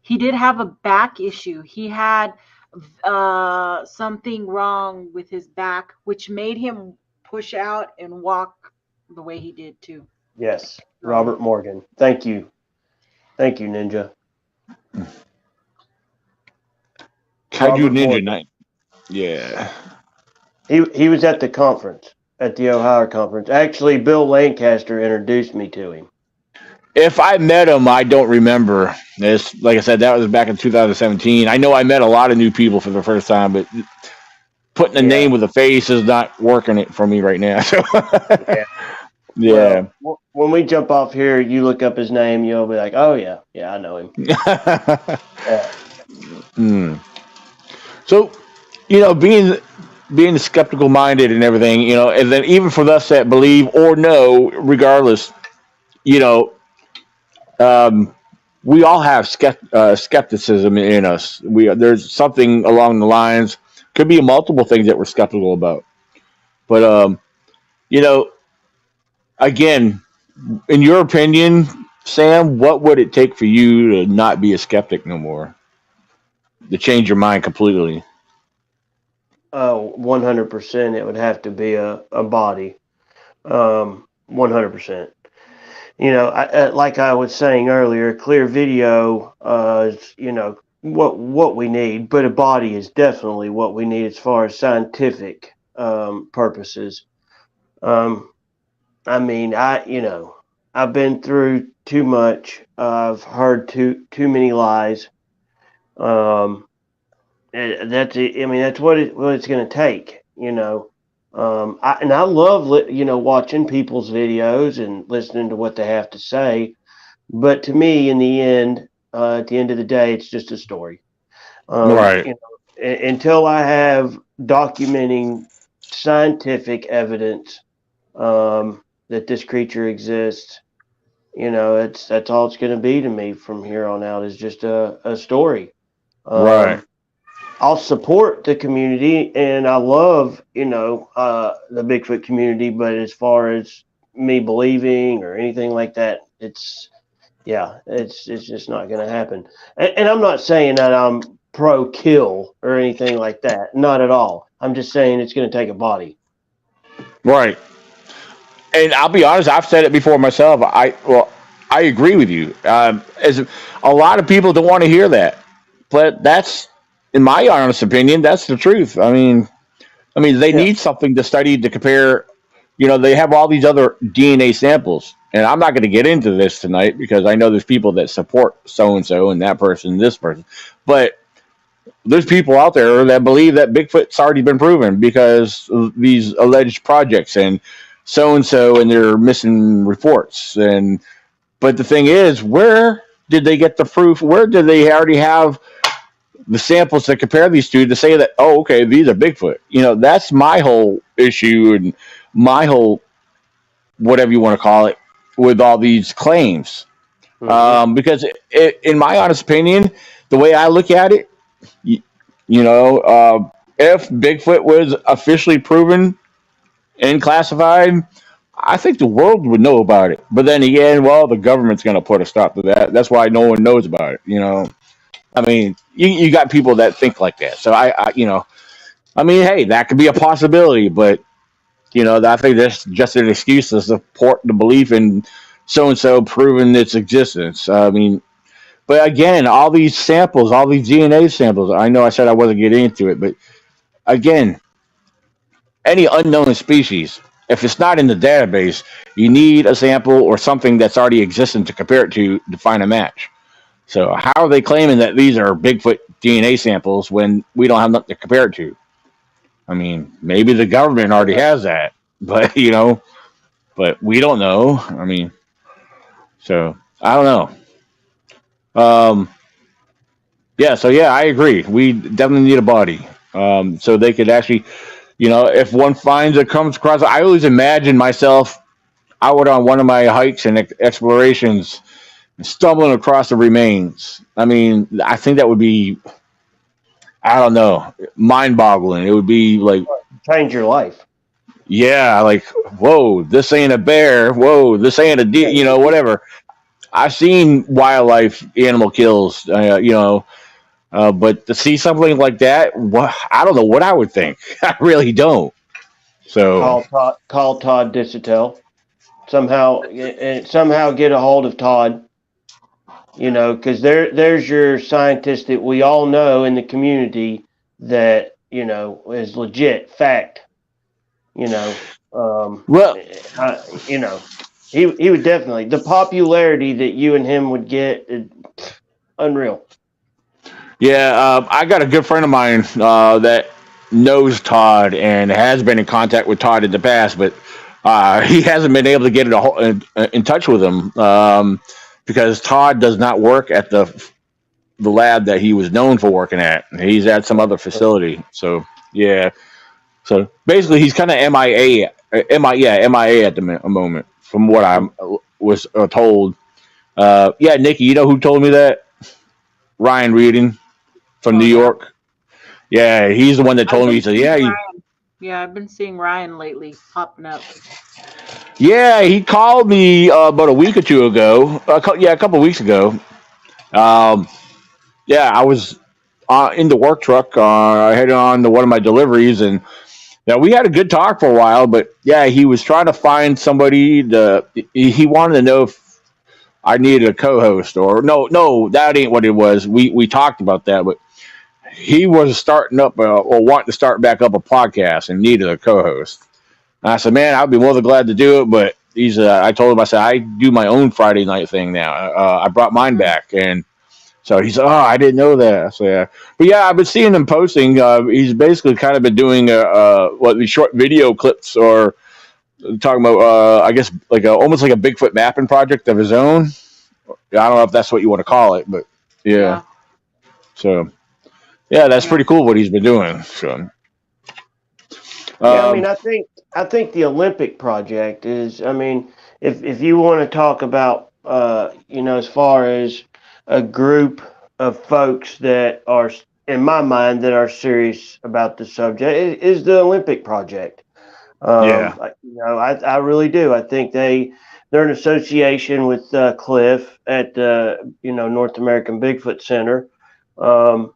he did have a back issue. He had something wrong with his back, which made him push out and walk the way he did too. Yes, Robert Morgan. Thank you, Ninja. Kaiju Ninja Night. Yeah. He was at the conference, at the Ohio conference. Actually, Bill Lancaster introduced me to him. If I met him, I don't remember. Like I said, that was back in 2017. I know I met a lot of new people for the first time, but putting a name with a face is not working it for me right now. So, yeah. Well, when we jump off here, you look up his name, you'll be like, "Oh yeah, I know him." So, being skeptical minded and everything, and then even for us that believe or know, regardless, we all have skepticism in us. There's something along the lines, could be multiple things that we're skeptical about. But you know, again, in your opinion, Sam, what would it take for you to not be a skeptic no more? To change your mind completely? 100%. It would have to be a body. 100%. Like I was saying earlier, clear video is, what we need, but a body is definitely what we need as far as scientific purposes. I mean, I've been through too much. I've heard too many lies. That's it. I mean, that's what it's going to take. I love watching people's videos and listening to what they have to say. But to me, in the end, at the end of the day, it's just a story. Right. Until I have documenting scientific evidence that this creature exists, that's all it's going to be to me from here on out, is just a story. Right. I'll support the community, and I love, the Bigfoot community. But as far as me believing or anything like that, it's just not going to happen. And I'm not saying that I'm pro kill or anything like that. Not at all. I'm just saying it's going to take a body. Right. And I'll be honest, I've said it before myself. I agree with you. As a lot of people don't want to hear that, but that's, in my honest opinion, that's the truth. I mean, they need something to study to compare. They have all these other DNA samples, and I'm not going to get into this tonight because I know there's people that support so and so and that person, this person, but there's people out there that believe that Bigfoot's already been proven because of these alleged projects and so and their missing reports. But the thing is, where did they get the proof? Where did they already have the samples to compare these to say that, oh, okay, these are Bigfoot? That's my whole issue and my whole, whatever you want to call it, with all these claims. Mm-hmm. Because in my honest opinion, the way I look at it, if Bigfoot was officially proven and classified, I think the world would know about it. But then again, the government's going to put a stop to that. That's why no one knows about it. I mean, you got people that think like that. So hey, that could be a possibility, but I think that's just an excuse to support the belief in so and so proving its existence. I mean, but again, all these samples, all these DNA samples. I know I said I wasn't getting into it, but again, any unknown species, if it's not in the database, you need a sample or something that's already existing to compare it to find a match. So how are they claiming that these are Bigfoot DNA samples when we don't have nothing to compare it to? I mean, maybe the government already has that, but but we don't know. I mean, so I don't know. I agree. We definitely need a body. So they could actually, if one comes across, I always imagine myself out on one of my hikes and explorations, stumbling across the remains. I mean, I think that would be, I don't know, mind-boggling. It would be like, change your life. Yeah, like, whoa, this ain't a bear. Whoa, this ain't a deer. Whatever. I've seen wildlife animal kills. But to see something like that, I don't know what I would think. I really don't. So call Todd Dissetel. Somehow get a hold of Todd. Because there's your scientist that we all know in the community that is legit fact. He would definitely, the popularity that you and him would get, unreal. Yeah, I got a good friend of mine that knows Todd and has been in contact with Todd in the past, but he hasn't been able to get in touch with him because Todd does not work at the lab that he was known for working at. He's at some other facility. So yeah, so basically he's kind of MIA at the moment, from what I was told. Yeah, Nikki, you know who told me that? Ryan Reading from New Oh yeah, York. Yeah, he's the one that I've told me. He been said, seeing "Yeah, Ryan. Yeah, I've been seeing Ryan lately popping up. yeah." He called me about a week or two ago. Yeah, a couple of weeks ago. Um, yeah, I was in the work truck, heading on to one of my deliveries, and yeah, we had a good talk for a while. But yeah, he was trying to find somebody. He wanted to know if I needed a co-host, or no, that ain't what it was. We talked about that, but he was starting up or wanting to start back up a podcast and needed a co-host. And I said, man, I'd be more than glad to do it, but I told him, I said, I do my own Friday night thing now. I brought mine Mm. back, and so he said, oh, I didn't know that. So yeah, but yeah, I've been seeing him posting. He's basically kind of been doing these short video clips, or talking about I guess like almost like a Bigfoot mapping project of his own. I don't know if that's what you want to call it, but yeah. Yeah, So yeah, that's yeah. pretty cool what he's been doing. So Yeah, I mean, um, I think the Olympic project is. I mean, if you want to talk about, as far as a group of folks that are, in my mind, that are serious about the subject, is the Olympic project. yeah, I really do. I think they're in association with Cliff at the North American Bigfoot Center. Um,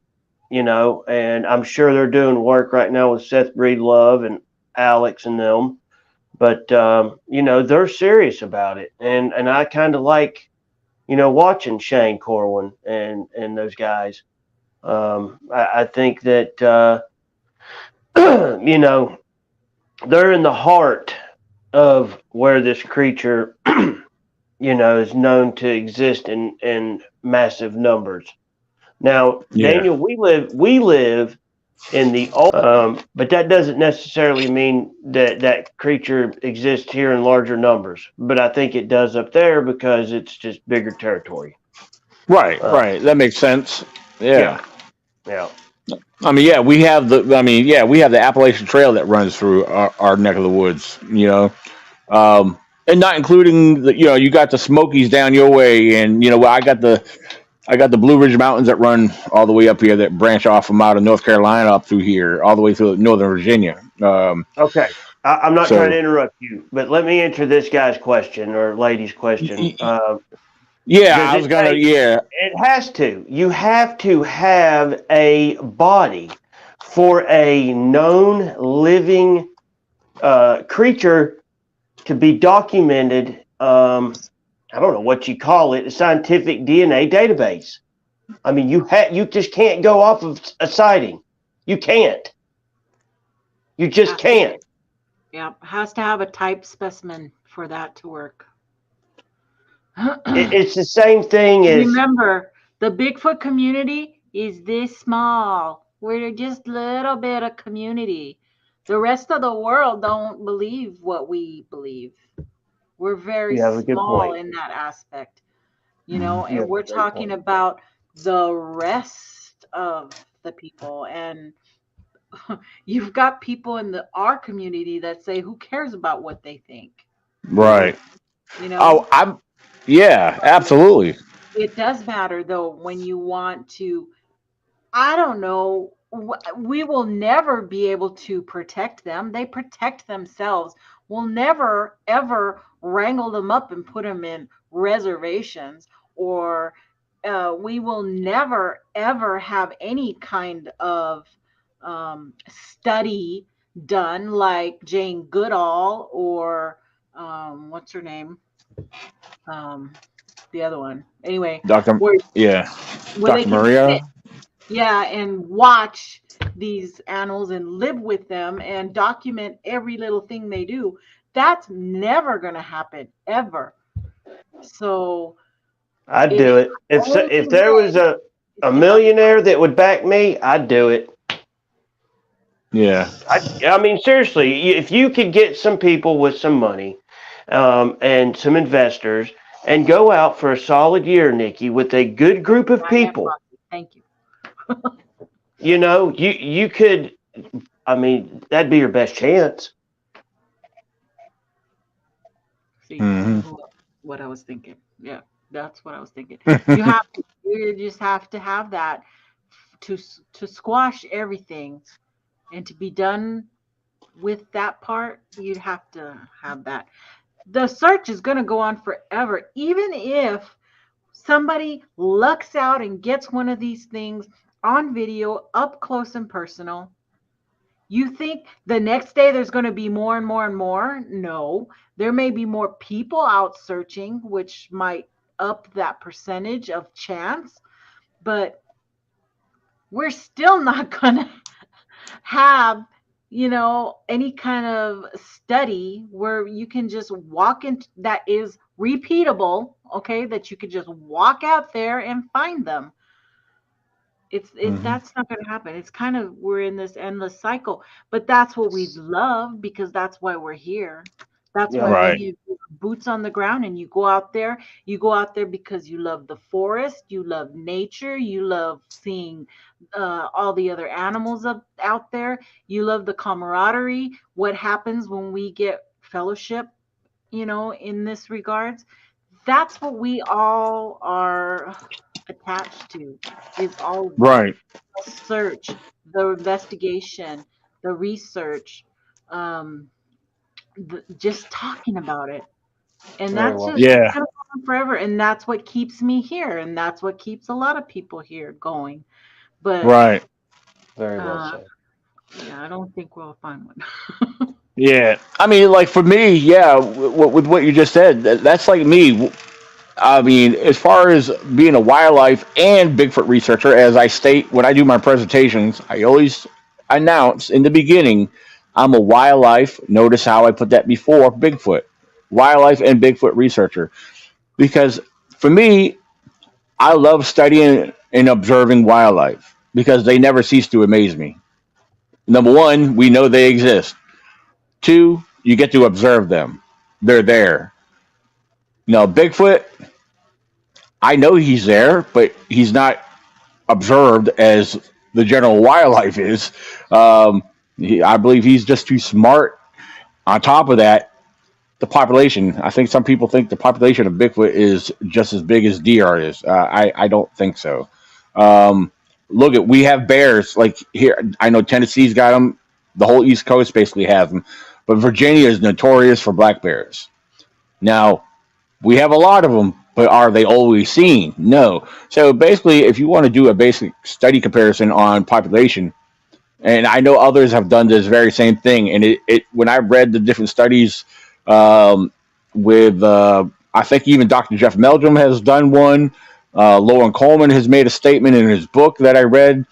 and I'm sure they're doing work right now with Seth Breedlove and Alex and them. But they're serious about it, and I kind of like watching Shane Corwin and those guys. I think that they're in the heart of where this creature is known to exist in massive numbers. Now, yeah, Daniel, we live in the old, but that doesn't necessarily mean that creature exists here in larger numbers. But I think it does up there because it's just bigger territory. right, Uh, right. That makes sense. yeah, Yeah, yeah, I mean, yeah, we have the Appalachian Trail that runs through our neck of the woods. And not including you got the Smokies down your way, and I got the Blue Ridge Mountains that run all the way up here, that branch off from out of North Carolina up through here, all the way through Northern Virginia. okay. I'm not trying So to interrupt you, but let me answer this guy's question or lady's question. yeah, Does I was it gonna, take? yeah, It has to. You have to have a body for a known living creature to be documented. I don't know what you call it, a scientific DNA database. I mean, you just can't go off of a sighting. You can't. You just Has to, can't. yeah, has to have a type specimen for that to work. It's the same thing as Remember, the Bigfoot community is this small. We're just a little bit of community. The rest of the world don't believe what we believe. We're very you have a good small point. in that aspect, mhm, You and have a we're great talking point. about the rest of the people. And you've got people in our community that say, who cares about what they think? right. You know, Oh, yeah, absolutely. it does matter though when you want to, I don't know. We will never be able to protect them. They protect themselves. We'll never, ever wrangle them up and put them in reservations, or we will never, ever have any kind of study done like Jane Goodall or what's her name? Um, the other one. Anyway, Doctor, where yeah, they Doctor can sit, Maria. yeah, and watch these animals and live with them and document every little thing they do. That's never going to happen ever. So I'd it do is it. only If there was way a if you have millionaire that would back me, I'd do it. Yeah, I mean, seriously, if you could get some people with some money, and some investors, and go out for a solid year, Nikki, with a good group of giant people, posse. Thank you. you could. I mean, that'd be your best chance. See hmm what I was thinking. Yeah. That's what I was thinking. You have to, you just have to have that to squash everything and to be done with that part. You'd have to have that. The search is going to go on forever, even if somebody lucks out and gets one of these things on video, up close and personal. You think the next day there's going to be more and more and more? No. There may be more people out searching, which might up that percentage of chance, but we're still not going to have, any kind of study where you can just walk in that is repeatable, okay, that you could just walk out there and find them. Hmm. That's not going to happen. It's kind of, we're in this endless cycle, but that's what we love because that's why we're here. That's why Yeah. we Right. need boots on the ground and you go out there. You go out there because you love the forest, you love nature, you love seeing all the other animals out there. You love the camaraderie. What happens when we get fellowship, in this regards? That's what we all are attached to, is all of that Right. search, the investigation, the research, um, just talking about it. And Very that's well just said. Yeah. gonna go on forever. And that's what keeps me here. And that's what keeps a lot of people here going. But Right. Very well uh, said. yeah, I don't think we'll find one. Yeah. I mean, like for me, yeah, with what you just said, that's like me. I mean, as far as being a wildlife and Bigfoot researcher, as I state when I do my presentations, I always announce in the beginning, I'm a wildlife. Notice how I put that before Bigfoot, wildlife and Bigfoot researcher. Because for me, I love studying and observing wildlife because they never cease to amaze me. Number one, we know they exist. Two, you get to observe them. They're there. Now, Bigfoot, I know he's there, but he's not observed as the general wildlife is. I believe he's just too smart. On top of that, the population. I think some people think the population of Bigfoot is just as big as deer is. I don't think so. Um, Look at, we have bears like here. I know Tennessee's got them. The whole East Coast basically has them, but Virginia is notorious for black bears. Now we have a lot of them, but are they always seen? No. So basically, if you want to do a basic study comparison on population, and I know others have done this very same thing, and it when I read the different studies um, with, I think even Dr. Jeff Meldrum has done one. Lauren Coleman has made a statement in his book that I read,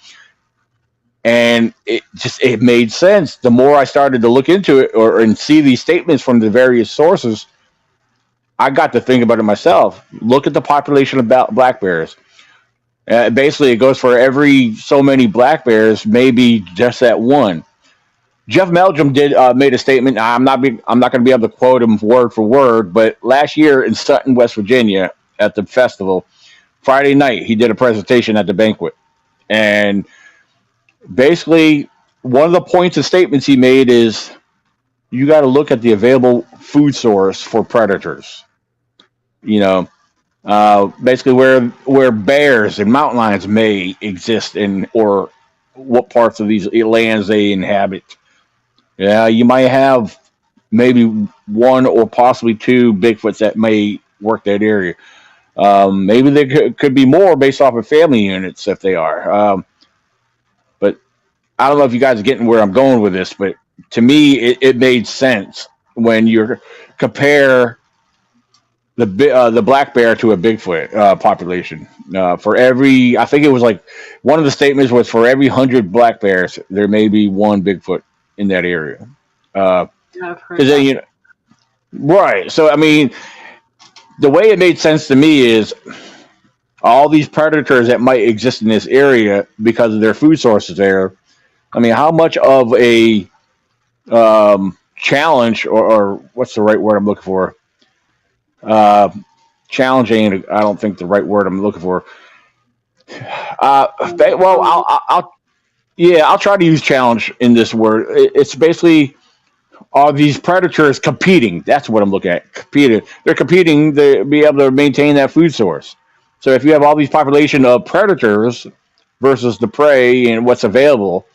and it made sense. The more I started to look into it and see these statements from the various sources, I got to think about it myself. Look at the population of black bears. Basically, it goes for every so many black bears, maybe just that one. Jeff Meldrum did made a statement. I'm not going to be able to quote him word for word, but last year in Sutton, West Virginia, at the festival, Friday night, he did a presentation at the banquet, and basically, one of the points and statements he made is you got to look at the available food source for predators. You know, basically where bears and mountain lions may exist in, or what parts of these lands they inhabit. Yeah, you might have maybe one or possibly two Bigfoots that may work that area. Maybe there could be more based off of family units if they are. But I don't know if you guys are getting where I'm going with this, but to me, it made sense when you compare the black bear to a Bigfoot population. For every, I think it was like one of the statements was for every 100 black bears, there may be one Bigfoot in that area. Because I've heard then that. right. So I mean, the way it made sense to me is all these predators that might exist in this area because of their food sources there. I mean, how much of a challenge, or what's the right word I'm looking for? Uh, Challenging. I don't think the right word I'm looking for. Well, Um, yeah, I'll try to use challenge in this word. It's basically all these predators competing. That's what I'm looking at. Competing. They're competing to be able to maintain that food source. So if you have all these population of predators versus the prey and what's available,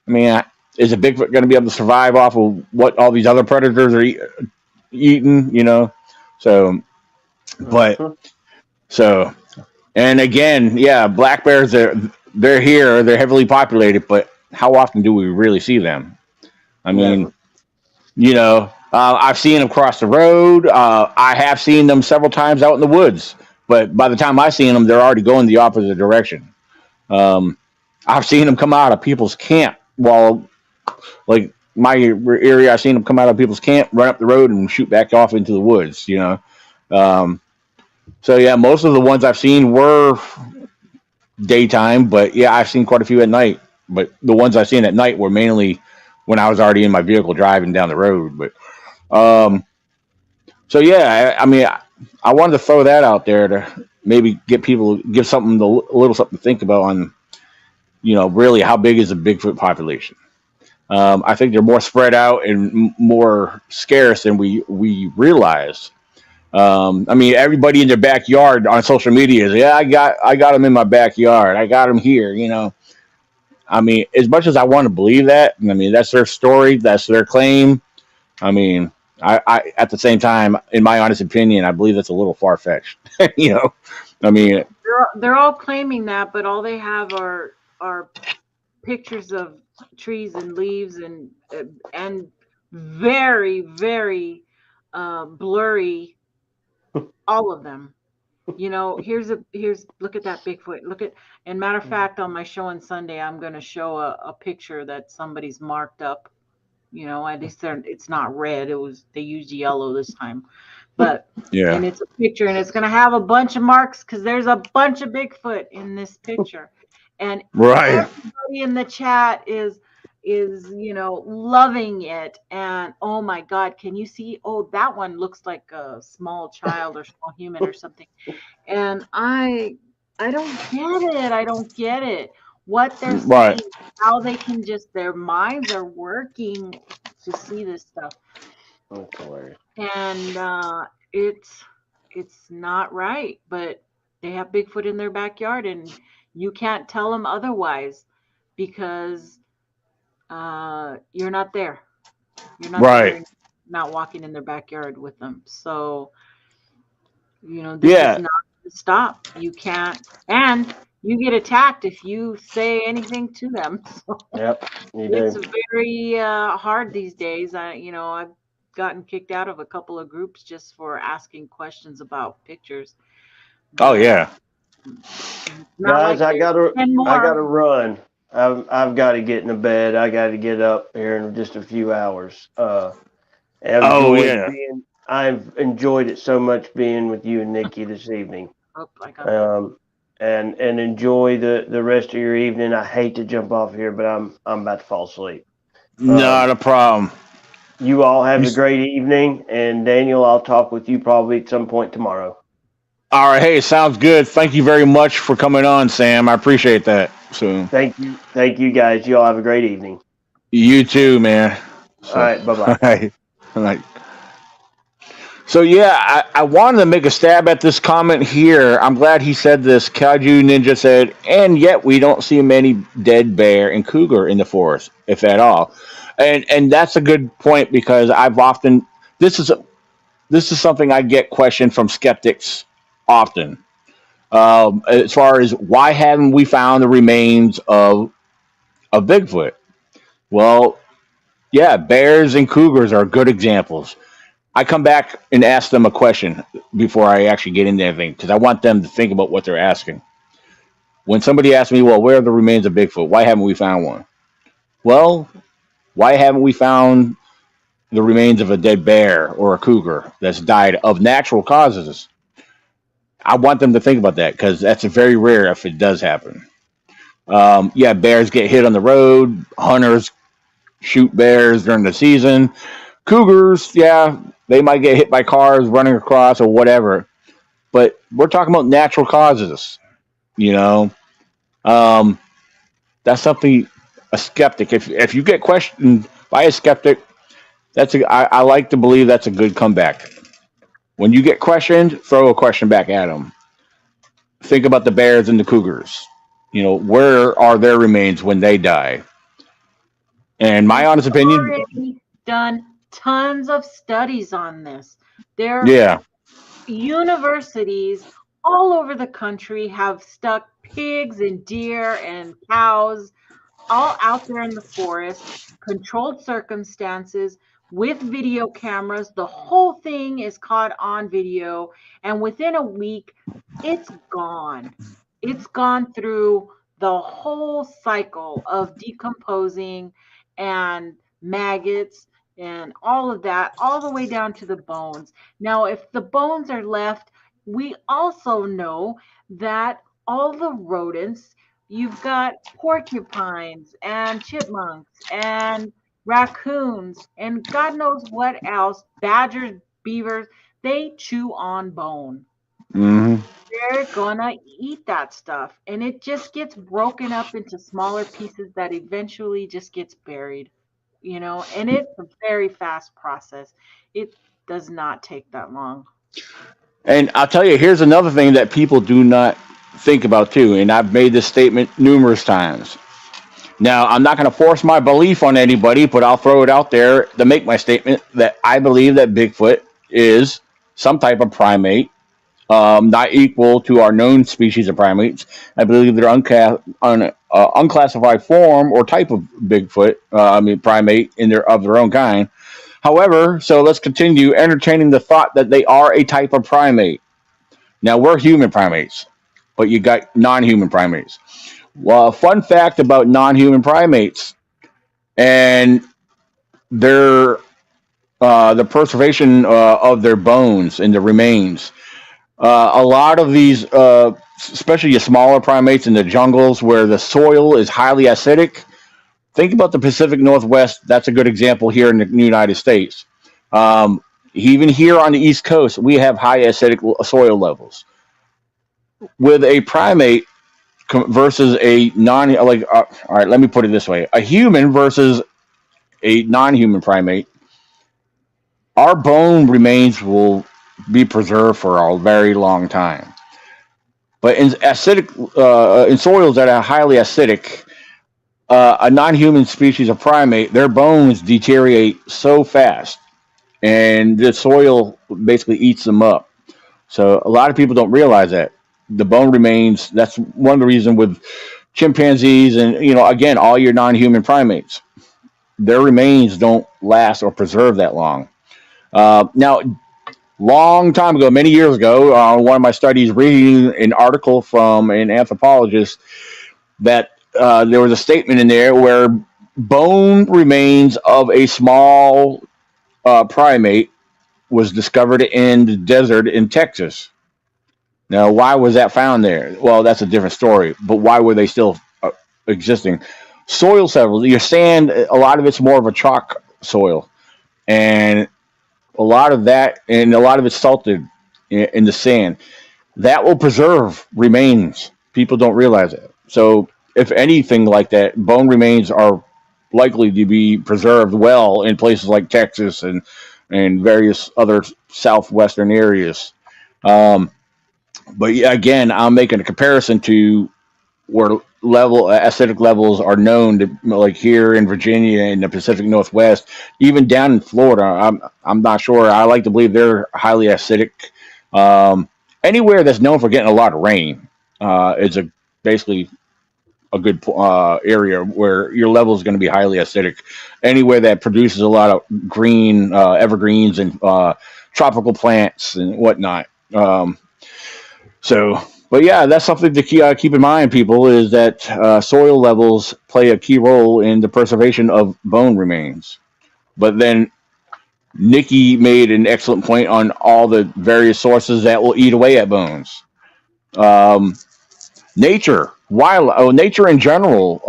I mean, is a Bigfoot going to be able to survive off of what all these other predators are eating? You know, so but Mhm. so and again, yeah, black bears they're here. They're heavily populated, but how often do we really see them? I mean, Never. you know, I've seen them cross the road. I have seen them several times out in the woods, but by the time I've seen them, they're already going the opposite direction. Um, I've seen them come out of people's camp while, like my area, I've seen them come out of people's camp, run up the road, and shoot back off into the woods. You know, um, so yeah, most of the ones I've seen were daytime, but yeah, I've seen quite a few at night. But the ones I've seen at night were mainly when I was already in my vehicle driving down the road. But um, so yeah, I mean, I wanted to throw that out there to maybe get people give something a little something to think about on really how big is the Bigfoot population. I think they're more spread out and more scarce than we realize. I mean, everybody in their backyard on social media is, yeah, I got them in my backyard. I got them here. I mean, as much as I want to believe that, I mean, that's their story, that's their claim. I mean, I at the same time, in my honest opinion, I believe that's a little far fetched. you know, I mean, They're all claiming that, but all they have are pictures of trees and leaves and very blurry, all of them. Here's look at that Bigfoot. Look at and matter of fact, on my show on Sunday, I'm going to show a picture that somebody's marked up. At least it's not red. They used yellow this time, but yeah, and it's a picture and it's going to have a bunch of marks because there's a bunch of Bigfoot in this picture, and right, everybody in the chat is loving it. And oh my God, can you see? Oh, that one looks like a small child or small human or something. And I don't get it. I don't get it. What they're right, seeing, how they can just their minds are working to see this stuff. That's hilarious. And it's not right, but they have Bigfoot in their backyard and you can't tell them otherwise because you're not there. You're not there right, and not walking in their backyard with them. So, this is yeah, not to stop. You can't, and you get attacked if you say anything to them. So Yep, you it's do. very hard these days. I've gotten kicked out of a couple of groups just for asking questions about pictures, oh but yeah, it's not Guys, like there's 10 I gotta more. run. I've got to get in bed. I got to get up here in just a few hours. oh yeah, I've enjoyed it so much being with you and Nikki this evening. Oh, I got that. And enjoy the rest of your evening. I hate to jump off here, but I'm about to fall asleep. not a problem. You all have You, a great evening, and Daniel, I'll talk with you probably at some point tomorrow. all right, hey, sounds good. Thank you very much for coming on, Sam. I appreciate that. So Thank you guys. You all have a great evening. you too, man. All So right, bye bye. all right, all right. So yeah, I wanted to make a stab at this comment here. I'm glad he said this. Kaiju Ninja said, and yet we don't see many dead bear and cougar in the forest, if at all. And that's a good point because I've often this is this is something I get questioned from skeptics often. As far as why haven't we found the remains of Bigfoot? Well, yeah, bears and cougars are good examples. I come back and ask them a question before I actually get into anything because I want them to think about what they're asking. When somebody asks me, well, where are the remains of Bigfoot? Why haven't we found one? Well, why haven't we found the remains of a dead bear or a cougar that's died of natural causes? I want them to think about that because that's very rare if it does happen. Yeah, bears get hit on the road. Hunters shoot bears during the season. Cougars, yeah, they might get hit by cars running across or whatever. But we're talking about natural causes, you know. Um, that's something a skeptic. If you get questioned by a skeptic, I like to believe that's a good comeback. When you get questioned, throw a question back at them. Think about the bears and the cougars. Where are their remains when they die? And my We've honest opinion, already done tons of studies on this. There yeah. Universities all over the country have stuck pigs and deer and cows all out there in the forest, controlled circumstances with video cameras. The whole thing is caught on video, and within a week, it's gone. It's gone through the whole cycle of decomposing and maggots and all of that, all the way down to the bones. Now, if the bones are left, we also know that all the rodents, you've got porcupines and chipmunks and raccoons and God knows what else, badgers, beavers, they chew on bone. Hmm. They're gonna eat that stuff, and it just gets broken up into smaller pieces that eventually just gets buried, and it's a very fast process. It does not take that long. And I'll tell you, here's another thing that people do not think about too. And I've made this statement numerous times. Now, I'm not going to force my belief on anybody, but I'll throw it out there to make my statement that I believe that Bigfoot is some type of primate, not equal to our known species of primates. I believe they're unclassified form or type of Bigfoot, primate of their own kind. However, so let's continue entertaining the thought that they are a type of primate. Now, we're human primates, but you got non-human primates. Well, a fun fact about non-human primates and their the preservation of their bones and the remains. A lot of these, especially your smaller primates in the jungles where the soil is highly acidic. Think about the Pacific Northwest. That's a good example here in the United States. Even here on the East Coast, we have high acidic soil levels. With a primate versus a all right, let me put it this way: a human versus a non-human primate, our bone remains will be preserved for a very long time. But in soils that are highly acidic, a non-human species of primate, their bones deteriorate so fast, and the soil basically eats them up. So a lot of people don't realize that the bone remains. That's one of the reasons with chimpanzees and again all your non-human primates, their remains don't last or preserve that long. Now, long time ago, many years ago, one of my studies reading an article from an anthropologist that there was a statement in there where bone remains of a small primate was discovered in the desert in Texas. Now, why was that found there? Well, that's a different story. But why were they still existing? Soil levels. Your sand, a lot of it's more of a chalk soil, and a lot of it's salted in the sand. That will preserve remains. People don't realize it. So, if anything like that, bone remains are likely to be preserved well in places like Texas and various other southwestern areas. But yeah, again, I'm making a comparison to where acidic levels are known to, like here in Virginia and the Pacific Northwest, even down in Florida. I'm not sure. I like to believe they're highly acidic. Anywhere that's known for getting a lot of rain is basically a good area where your level is going to be highly acidic. Anywhere that produces a lot of green evergreens and tropical plants and whatnot. But yeah, that's something to keep in mind, people, is that soil levels play a key role in the preservation of bone remains. But then Nikki made an excellent point on all the various sources that will eat away at bones. Nature, nature in general.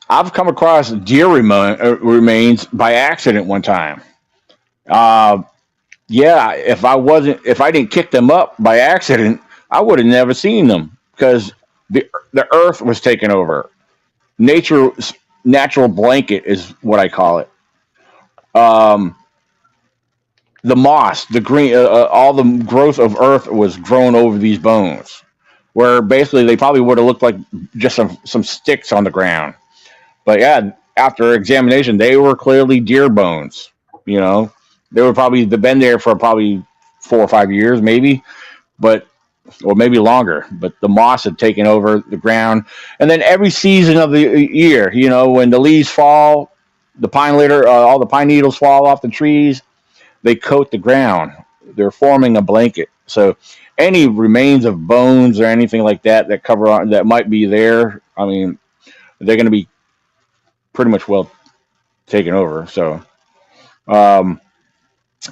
I've come across deer remains by accident one time. Yeah, if I didn't kick them up by accident, I would have never seen them because the earth was taken over. Nature natural blanket is what I call it. Um, the moss, the green, all the growth of earth was grown over these bones, where basically they probably would have looked like just some sticks on the ground. But yeah, after examination, they were clearly deer bones. You know, they were probably they've been there for probably 4 or 5 years, maybe, but or maybe longer. But the moss had taken over the ground, and then every season of the year, you know, when the leaves fall, the pine litter, all the pine needles fall off the trees, they coat the ground. They're forming a blanket. So any remains of bones or anything like that that cover on that might be there, I mean, they're going to be pretty much well taken over. So, um,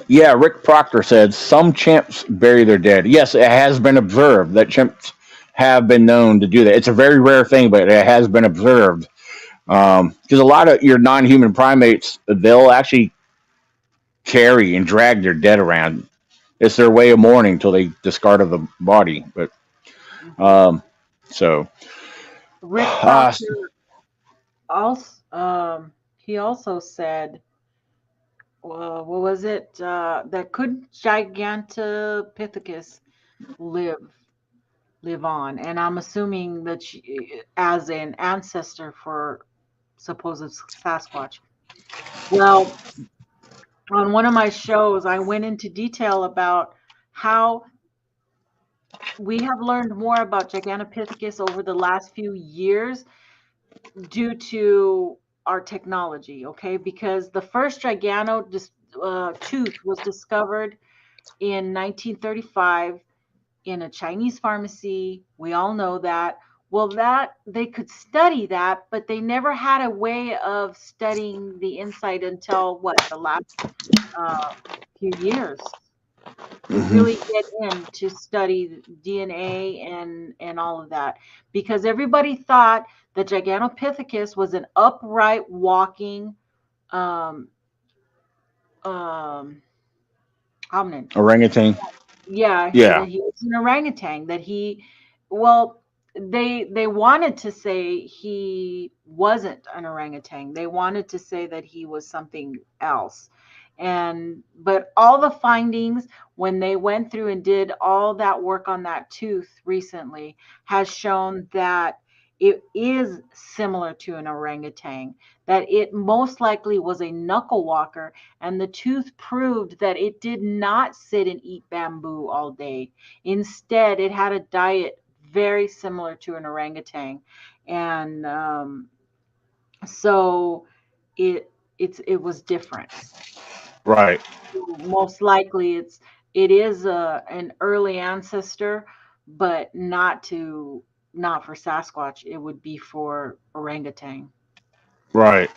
yeah, Rick Proctor said some chimps bury their dead. Yes, it has been observed that chimps have been known to do that. It's a very rare thing, but it has been observed. Because a lot of your non-human primates, they'll actually carry and drag their dead around. It's their way of mourning till they discard of the body. But um, so, Rick uh, Proctor also he also said, what was it? That could Gigantopithecus live live on? And I'm assuming that as an ancestor for supposed Sasquatch. Well, on one of my shows, I went into detail about how we have learned more about Gigantopithecus over the last few years due to our technology, okay? Because the first tooth was discovered in 1935 in a Chinese pharmacy. We all know that. Well, that they could study that, but they never had a way of studying the inside until the last few years to mhm, really get in to study DNA and all of that, because everybody thought that Gigantopithecus was an upright walking um, um, hominid. orangutan. Yeah, Yeah, that he was an orangutan. That he, well, they wanted to say he wasn't an orangutan. They wanted to say that he was something else. And but all the findings when they went through and did all that work on that tooth recently has shown that it is similar to an orangutan, that it most likely was a knuckle walker, and the tooth proved that it did not sit and eat bamboo all day. Instead, it had a diet very similar to an orangutan, and so it it was different. right, Most likely, it is an early ancestor, but not for Sasquatch. It would be for orangutan. right.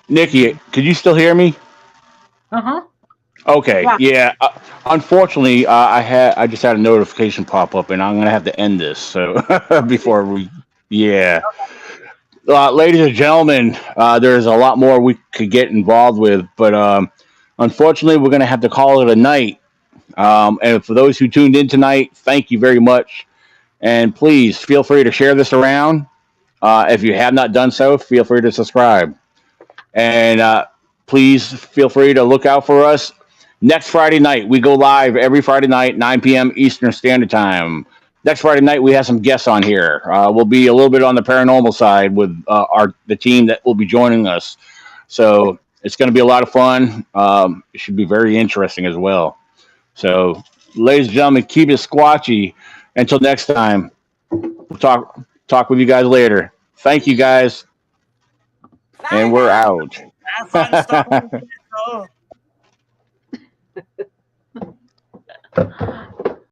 Nikki, Hmm. could you still hear me? Uh-huh. Okay, Yeah. yeah. Unfortunately, I just had a notification pop up, and I'm gonna have to end this. So Okay. before we, yeah, ladies and gentlemen, there's a lot more we could get involved with, but unfortunately, we're gonna have to call it a night. And for those who tuned in tonight, thank you very much, and please feel free to share this around. If you have not done so, feel free to subscribe. And please feel free to look out for us next Friday night. We go live every Friday night, 9 p.m. Eastern Standard Time. Next Friday night, we have some guests on here. We'll be a little bit on the paranormal side with the team that will be joining us. So it's going to be a lot of fun. It should be very interesting as well. So, ladies and gentlemen, keep it squatchy. Until next time, we'll talk with you guys later. Thank you guys, and Sign we're out. out. Have fun stalking the show.